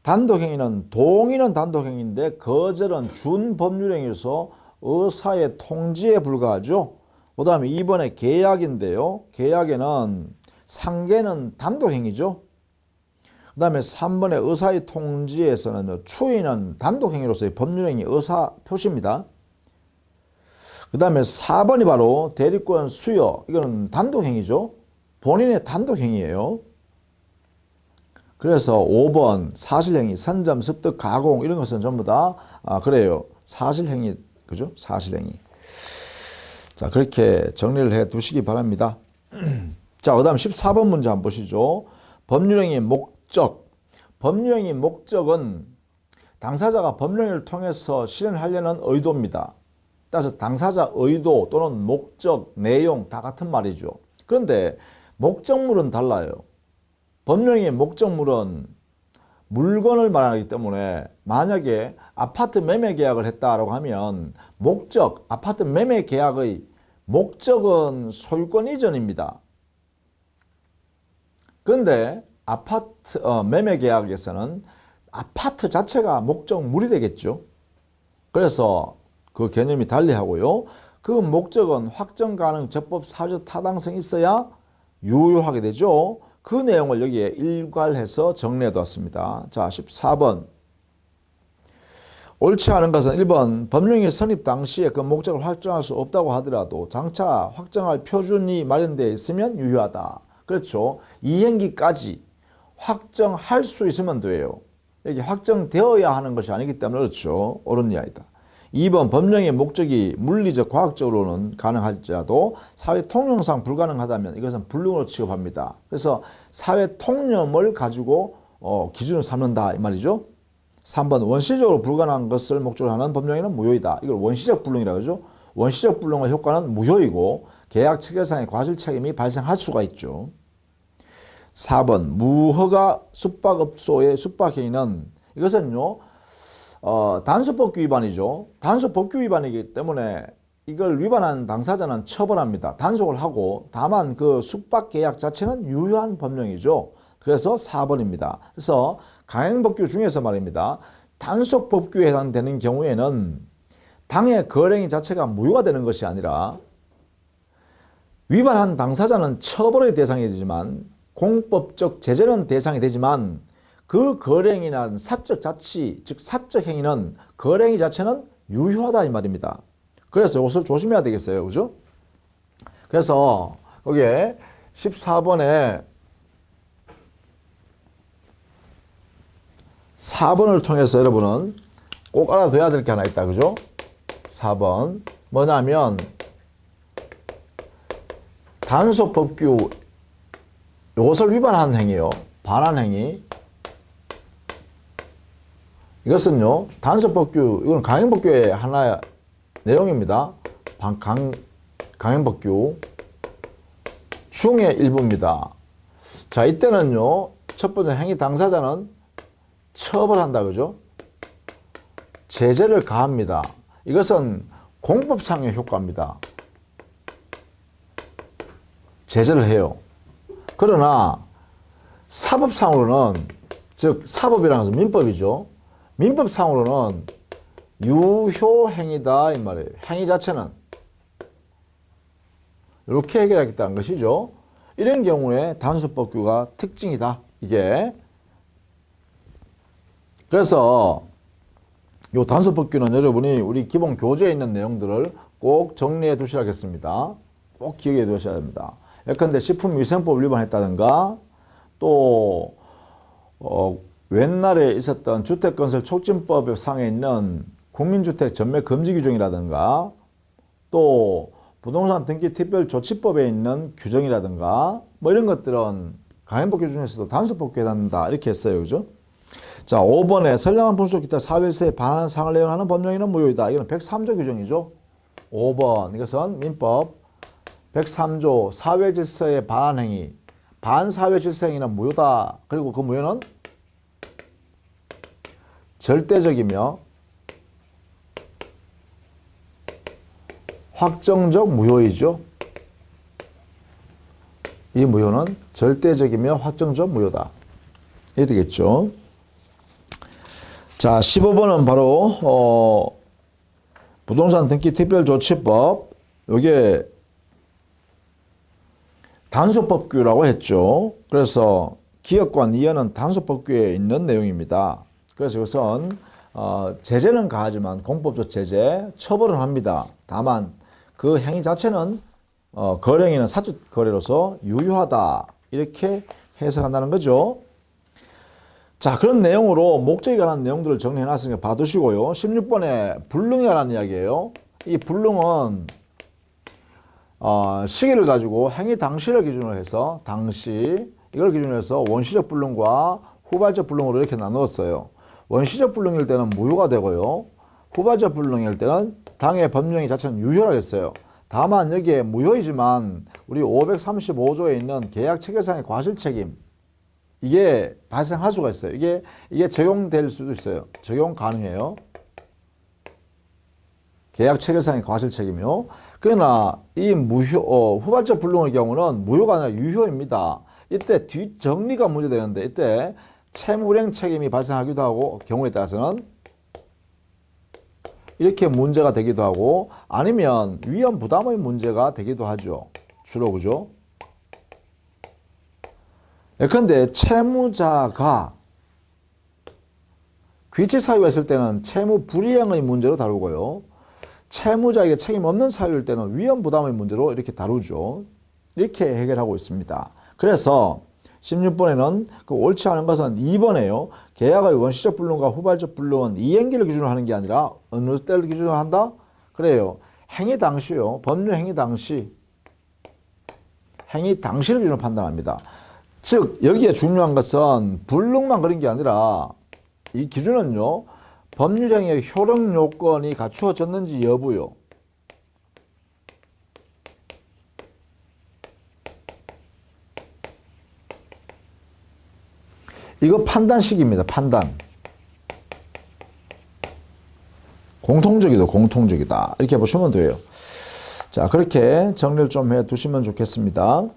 단독행위는 동의는 단독행위인데 거절은 준법률행위로서 의사의 통지에 불과하죠. 그 다음에 2번에 계약인데요. 계약에는 상계는 단독행위죠. 그 다음에 3번에 의사의 통지에서는 추인은 단독행위로서의 법률행위 의사 표시입니다. 그 다음에 4번이 바로 대리권 수여. 이거는 단독행위죠. 본인의 단독행위예요. 그래서 5번 사실행위, 선점, 습득, 가공 이런 것은 전부 다 그래요. 사실행위, 그죠? 사실행위. 자, 그렇게 정리를 해 두시기 바랍니다. 자, 그 다음 14번 문제 한번 보시죠. 법률행위 목적. 법률행위 목적은 당사자가 법률행위를 통해서 실현하려는 의도입니다. 따라서 당사자 의도 또는 목적, 내용 다 같은 말이죠. 그런데 목적물은 달라요. 법률행위의 목적물은 물건을 말하기 때문에 만약에 아파트 매매 계약을 했다라고 하면 목적, 아파트 매매 계약의 목적은 소유권 이전입니다. 그런데 아파트 매매 계약에서는 아파트 자체가 목적물이 되겠죠. 그래서 그 개념이 달리하고요. 그 목적은 확정 가능 적법 사회적 타당성이 있어야 유효하게 되죠. 그 내용을 여기에 일괄해서 정리해 두었습니다. 자, 14번. 옳지 않은 것은 1번 법령의 성립 당시에 그 목적을 확정할 수 없다고 하더라도 장차 확정할 표준이 마련되어 있으면 유효하다. 그렇죠. 이행기까지 확정할 수 있으면 돼요. 여기 확정되어야 하는 것이 아니기 때문에 그렇죠. 옳은 이야기다. 2번 법령의 목적이 물리적 과학적으로는 가능할지라도 사회 통념상 불가능하다면 이것은 불능으로 취급합니다. 그래서 사회 통념을 가지고 기준을 삼는다 이 말이죠. 3번 원시적으로 불가능한 것을 목적으로 하는 법령에는 무효이다. 이걸 원시적 불능이라고 하죠. 원시적 불능의 효과는 무효이고 계약 체결상의 과실 책임이 발생할 수가 있죠. 4번 무허가 숙박업소의 숙박행위는 이것은요 단속법규 위반이죠. 단속법규 위반이기 때문에 이걸 위반한 당사자는 처벌합니다. 단속을 하고 다만 그 숙박계약 자체는 유효한 법령이죠. 그래서 4번입니다. 그래서 강행법규 중에서 말입니다. 단속법규에 해당되는 경우에는 당해 거래행위 자체가 무효가 되는 것이 아니라 위반한 당사자는 처벌의 대상이 되지만 공법적 제재는 대상이 되지만 그 거래행위나 사적 자치, 즉 사적 행위는 거래행위 자체는 유효하다 이 말입니다. 그래서 이것을 조심해야 되겠어요. 그죠? 그래서 여기에 14번에 4번을 통해서 여러분은 꼭 알아둬야 될 게 하나 있다. 그죠? 4번. 뭐냐면 단속법규 이것을 위반한 행위요. 반한 행위. 이것은요. 단속법규 이건 강행법규의 하나의 내용입니다. 강행법규 중의 일부입니다. 자, 이때는요. 첫 번째 행위 당사자는 처벌한다. 그죠? 제재를 가합니다. 이것은 공법상의 효과입니다. 제재를 해요. 그러나 사법상으로는 즉 사법이라는 것은 민법이죠. 민법상으로는 유효행위다 이 말이에요. 행위 자체는 이렇게 해결하겠다는 것이죠. 이런 경우에 단속법규가 특징이다. 이게 그래서 이 단속법규는 여러분이 우리 기본 교재에 있는 내용들을 꼭 정리해 두셔야겠습니다. 꼭 기억해 두셔야 됩니다. 예컨대 식품위생법 위반했다든가 또 옛날에 있었던 주택건설촉진법 상에 있는 국민주택 전매 금지 규정이라든가 또 부동산 등기 특별조치법에 있는 규정이라든가 뭐 이런 것들은 강행법규 중에서도 단속법규에 해당된다 이렇게 했어요. 그죠? 자, 5번에 선량한 분수 기타 사회세에 반하는 상을 내용하는 법령에는 무효이다. 이건 103조 규정이죠. 5번 이것은 민법 103조 사회질서에 반한 행위, 반사회질서 행위는 무효다. 그리고 그 무효는 절대적이며 확정적 무효이죠. 이 무효는 절대적이며 확정적 무효다. 이게 되겠죠. 자, 15번은 바로 부동산 등기 특별조치법 이게 단속법규라고 했죠. 그래서 기업과 이해는 단속법규에 있는 내용입니다. 그래서 이것은 제재는 가하지만 공법적 제재 처벌은 합니다. 다만 그 행위 자체는 거래행위는 사적 거래로서 유효하다 이렇게 해석한다는 거죠. 자, 그런 내용으로 목적에 관한 내용들을 정리해 놨으니까 봐두시고요. 16번에 불능에 관한 이야기예요. 이 불능은 시기를 가지고 행위 당시를 기준으로 해서 당시 이걸 기준으로 해서 원시적 불능과 후발적 불능으로 이렇게 나누었어요. 원시적 불능일 때는 무효가 되고요. 후발적 불능일 때는 당해 법령이 자체는 유효라고 했어요. 다만 여기에 무효이지만 우리 535조에 있는 계약 체결상의 과실책임 이게 발생할 수가 있어요. 이게 적용될 수도 있어요. 적용 가능해요. 계약 체결상의 과실책임이요. 그러나 이 후발적 불능의 경우는 무효가 아니라 유효입니다. 이때 뒷정리가 문제되는데 이때 채무불이행 책임이 발생하기도 하고 경우에 따라서는 이렇게 문제가 되기도 하고 아니면 위험 부담의 문제가 되기도 하죠. 주로 그죠? 예컨대 채무자가 귀치 사유가 있을 때는 채무 불이행의 문제로 다루고요. 채무자에게 책임 없는 사유일 때는 위험 부담의 문제로 이렇게 다루죠. 이렇게 해결하고 있습니다. 그래서 16번에는 그 옳지 않은 것은 2번에요. 계약의 원시적 불능과 후발적 불능은 이행기를 기준으로 하는 게 아니라 어느 때를 기준으로 한다? 그래요. 행위 당시요. 법률 행위 당시. 행위 당시를 기준으로 판단합니다. 즉 여기에 중요한 것은 불능만 그런 게 아니라 이 기준은요. 법률행위의 효력 요건이 갖추어졌는지 여부요. 이거 판단식입니다. 판단. 공통적이다. 이렇게 보시면 돼요. 자, 그렇게 정리를 좀 해 두시면 좋겠습니다.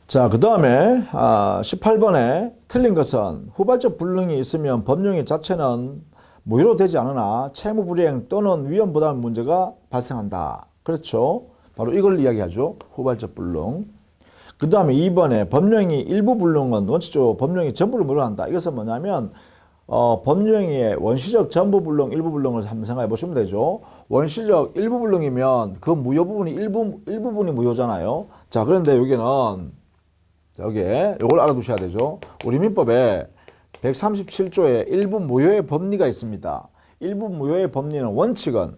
자, 그 다음에 18번에 틀린 것은 후발적 불능이 있으면 법령의 자체는 무효로 되지 않으나 채무불이행 또는 위험부담 문제가 발생한다. 그렇죠. 바로 이걸 이야기하죠. 후발적 불능. 그 다음에 2번에 법령이 일부 불능은 원칙적으로 법령이 전부를 무효한다. 이것은 뭐냐면 법령의 원시적 전부 불능, 일부 불능을 한번 생각해 보시면 되죠. 원시적 일부 불능이면 그 무효 부분이 일부분이 무효잖아요. 자, 그런데 여기는 여기에 이걸 알아두셔야 되죠. 우리 민법에 137조에 일부 무효의 법리가 있습니다. 일부 무효의 법리는 원칙은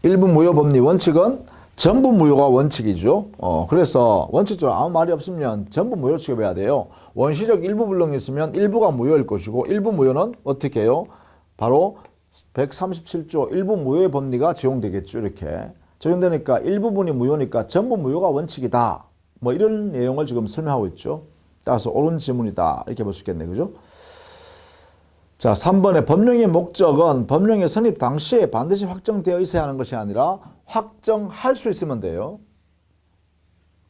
일부 무효 법리 원칙은 전부 무효가 원칙이죠. 그래서 원칙적으로 아무 말이 없으면 전부 무효 취급해야 돼요. 원시적 일부 불능이 있으면 일부가 무효일 것이고 일부 무효는 어떻게 해요? 바로 137조 일부 무효의 법리가 적용되겠죠. 이렇게 적용되니까 일부분이 무효니까 전부 무효가 원칙이다. 뭐 이런 내용을 지금 설명하고 있죠. 따라서 옳은 지문이다. 이렇게 볼 수 있겠네. 그죠? 자, 3번의 법령의 목적은 법령의 성립 당시에 반드시 확정되어 있어야 하는 것이 아니라 확정할 수 있으면 돼요.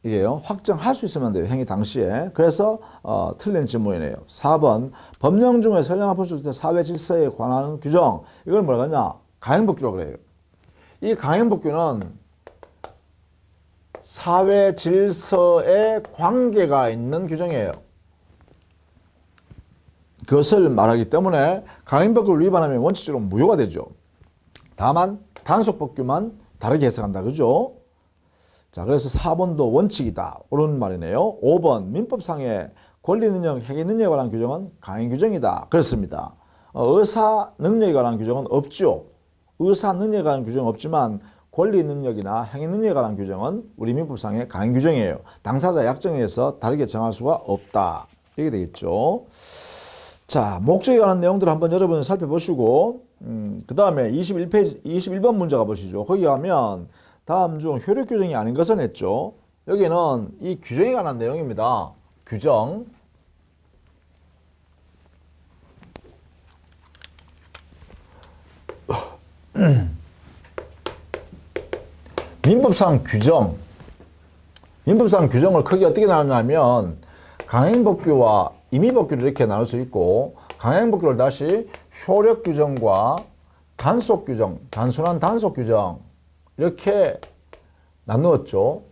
이게요. 확정할 수 있으면 돼요. 행위 당시에. 그래서 틀린 지문이네요. 4번 법령 중에 선량한 부수일 때 사회 질서에 관한 규정. 이걸 뭐라고 하냐? 가행법규라고 그래요. 이 가행법규는 사회 질서에 관계가 있는 규정이에요. 그것을 말하기 때문에 가행법규를 위반하면 원칙적으로 무효가 되죠. 다만 단속법규만 다르게 해석한다. 그죠? 자, 그래서 4번도 원칙이다. 옳은 말이네요. 5번 민법상의 권리능력, 행위능력에 관한 규정은 강행규정이다. 그렇습니다. 의사능력에 관한 규정은 없죠. 의사능력에 관한 규정은 없지만 권리능력이나 행위능력에 관한 규정은 우리 민법상의 강행규정이에요. 당사자 약정에 의해서 다르게 정할 수가 없다. 이렇게 되겠죠. 자, 목적에 관한 내용들을 한번 여러분 살펴보시고 그 다음에 21번 문제 가보시죠. 거기 가면 다음 중 효력 규정이 아닌 것은 했죠. 여기는 이 규정에 관한 내용입니다. 규정. 민법상 규정. 민법상 규정을 크게 어떻게 나누냐면 강행법규와 임의법규를 이렇게 나눌 수 있고 강행법규를 다시 효력 규정과 단속 규정, 단순한 단속 규정 이렇게 나누었죠.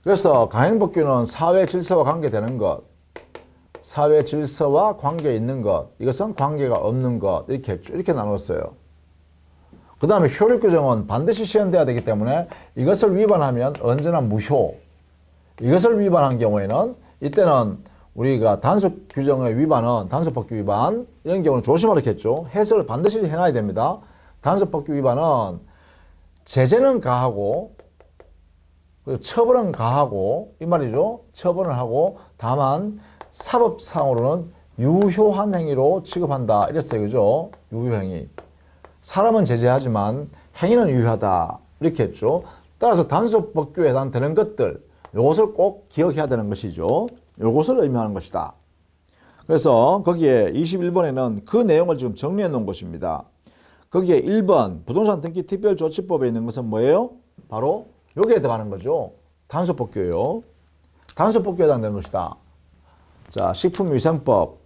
그래서 강행법규는 사회 질서와 관계되는 것, 사회 질서와 관계 있는 것, 이것은 관계가 없는 것 이렇게 했죠. 이렇게 나눴어요. 그 다음에 효력 규정은 반드시 시행돼야 되기 때문에 이것을 위반하면 언제나 무효. 이것을 위반한 경우에는 이때는 우리가 단속 규정의 위반은 단속법규 위반 이런 경우는 조심하라 했죠. 해석을 반드시 해놔야 됩니다. 단속법규 위반은 제재는 가하고 처벌은 가하고 이 말이죠. 처벌을 하고 다만 사법상으로는 유효한 행위로 취급한다 이랬어요. 그죠? 유효행위. 사람은 제재하지만 행위는 유효하다 이렇게 했죠. 따라서 단속법규에 해당되는 것들 이것을 꼭 기억해야 되는 것이죠. 이것을 의미하는 것이다. 그래서 거기에 21번에는 그 내용을 지금 정리해 놓은 것입니다. 거기에 1번 부동산 등기 특별조치법에 있는 것은 뭐예요? 바로 여기에 들어가는 거죠. 단속법규예요. 단속법규에 해당되는 것이다. 자, 식품위생법,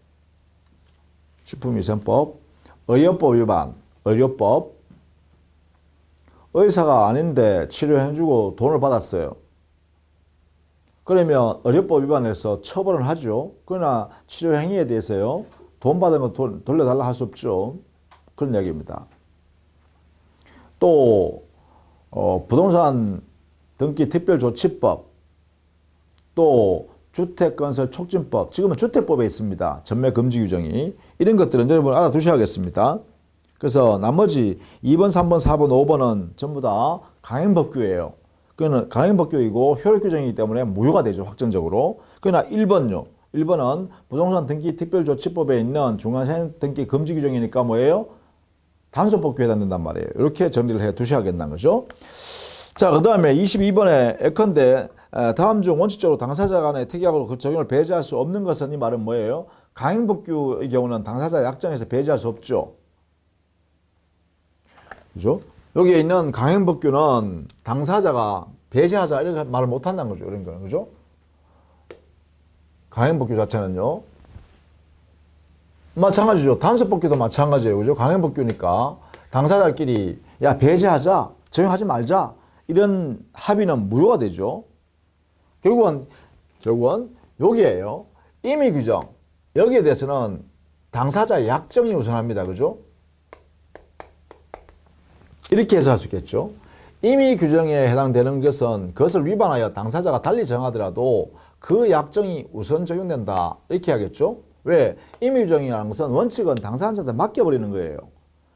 의료법 위반, 의료법. 의사가 아닌데 치료해주고 돈을 받았어요. 그러면 의료법 위반해서 처벌을 하죠. 그러나 치료 행위에 대해서요. 돈 받은 거 돌려달라 할 수 없죠. 그런 이야기입니다. 또 부동산 등기 특별조치법, 또 주택건설촉진법, 지금은 주택법에 있습니다. 전매 금지 규정이. 이런 것들은 여러분 알아두셔야겠습니다. 그래서 나머지 2번, 3번, 4번, 5번은 전부 다 강행법규예요. 그거는 강행법규이고 효력규정이기 때문에 무효가 되죠. 확정적으로. 그러나 1번요. 1번은 부동산 등기 특별조치법에 있는 중간생 등기 금지 규정이니까 뭐예요? 단속법규에 해당된단 말이에요. 이렇게 정리를 해 두셔야겠다는 거죠. 자, 그 다음에 22번에 예컨대 다음 중 원칙적으로 당사자 간의 특약으로 그 적용을 배제할 수 없는 것은 이 말은 뭐예요? 강행법규의 경우는 당사자 약정에서 배제할 수 없죠. 그죠? 여기에 있는 강행법규는 당사자가 배제하자 이렇게 말을 못 한다는 거죠. 이런 거는. 그죠? 강행법규 자체는요. 마찬가지죠. 단속법규도 마찬가지예요. 그죠? 강행법규니까 당사자끼리 야, 배제하자, 적용하지 말자 이런 합의는 무효가 되죠. 결국은 여기에요. 임의 규정. 여기에 대해서는 당사자 약정이 우선합니다. 그죠? 이렇게 해석할 수 있겠죠. 임의 규정에 해당되는 것은 그것을 위반하여 당사자가 달리 정하더라도 그 약정이 우선 적용된다. 이렇게 하겠죠. 왜? 임의 규정이라는 것은 원칙은 당사자한테 맡겨버리는 거예요.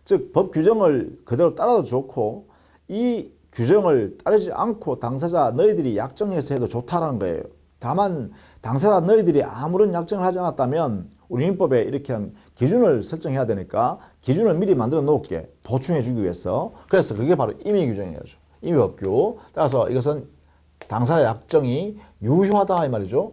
즉, 법 규정을 그대로 따라도 좋고 이 규정을 따르지 않고 당사자 너희들이 약정해서 해도 좋다라는 거예요. 다만 당사자 너희들이 아무런 약정을 하지 않았다면 우리 민법에 이렇게 한 기준을 설정해야 되니까 기준을 미리 만들어 놓을게. 보충해 주기 위해서. 그래서 그게 바로 임의 규정이에요. 임의 법규. 따라서 이것은 당사자 약정이 유효하다 이 말이죠.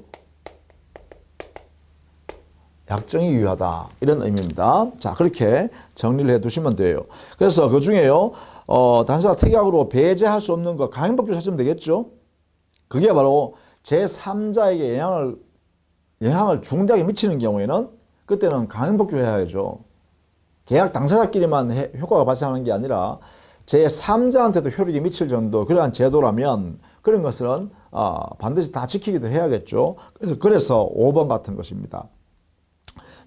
약정이 유효하다 이런 의미입니다. 자, 그렇게 정리를 해 두시면 돼요. 그래서 그 중에요. 당사자 특약으로 배제할 수 없는 거 강행법규 찾으면 되겠죠. 그게 바로 제3자에게 영향을 중대하게 미치는 경우에는 그때는 강행법규 해야죠. 계약 당사자끼리만 효과가 발생하는 게 아니라 제3자한테도 효력이 미칠 정도 그러한 제도라면 그런 것은 반드시 다 지키기도 해야겠죠. 그래서 5번 같은 것입니다.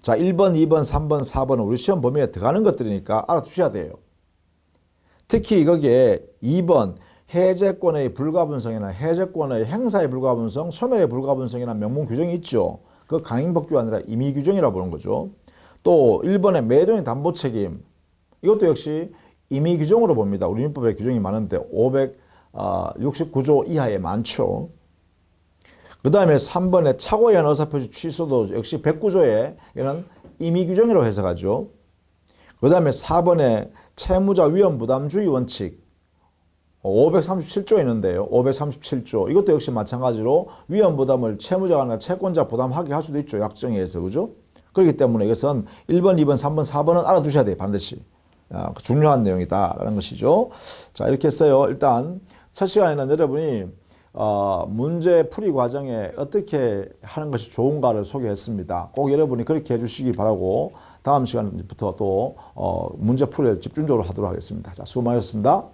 자, 1번, 2번, 3번, 4번은 우리 시험 범위에 들어가는 것들이니까 알아두셔야 돼요. 특히 거기에 2번 해제권의 불가분성이나 해제권의 행사의 불가분성, 소멸의 불가분성이나 명문 규정이 있죠. 그 강행법규가 아니라 임의 규정이라고 보는 거죠. 또 1번의 매도인 담보 책임, 이것도 역시 임의 규정으로 봅니다. 우리 민법에 규정이 많은데 569조 이하에 많죠. 그 다음에 3번의 착오연 의사표시 취소도 역시 109조에 이는 임의 규정이라고 해석하죠. 그 다음에 4번에 채무자 위험 부담주의 원칙 537조 있는데요. 537조 이것도 역시 마찬가지로 위험 부담을 채무자가 아니라 채권자 부담하게 할 수도 있죠. 약정에 의해서. 그죠? 그렇기 때문에 이것은 1번, 2번, 3번, 4번은 알아두셔야 돼요. 반드시. 중요한 내용이다라는 것이죠. 자, 이렇게 했어요. 일단 첫 시간에는 여러분이 문제 풀이 과정에 어떻게 하는 것이 좋은가를 소개했습니다. 꼭 여러분이 그렇게 해주시기 바라고 다음 시간부터 또 문제 풀이를 집중적으로 하도록 하겠습니다. 자, 수고 많으셨습니다.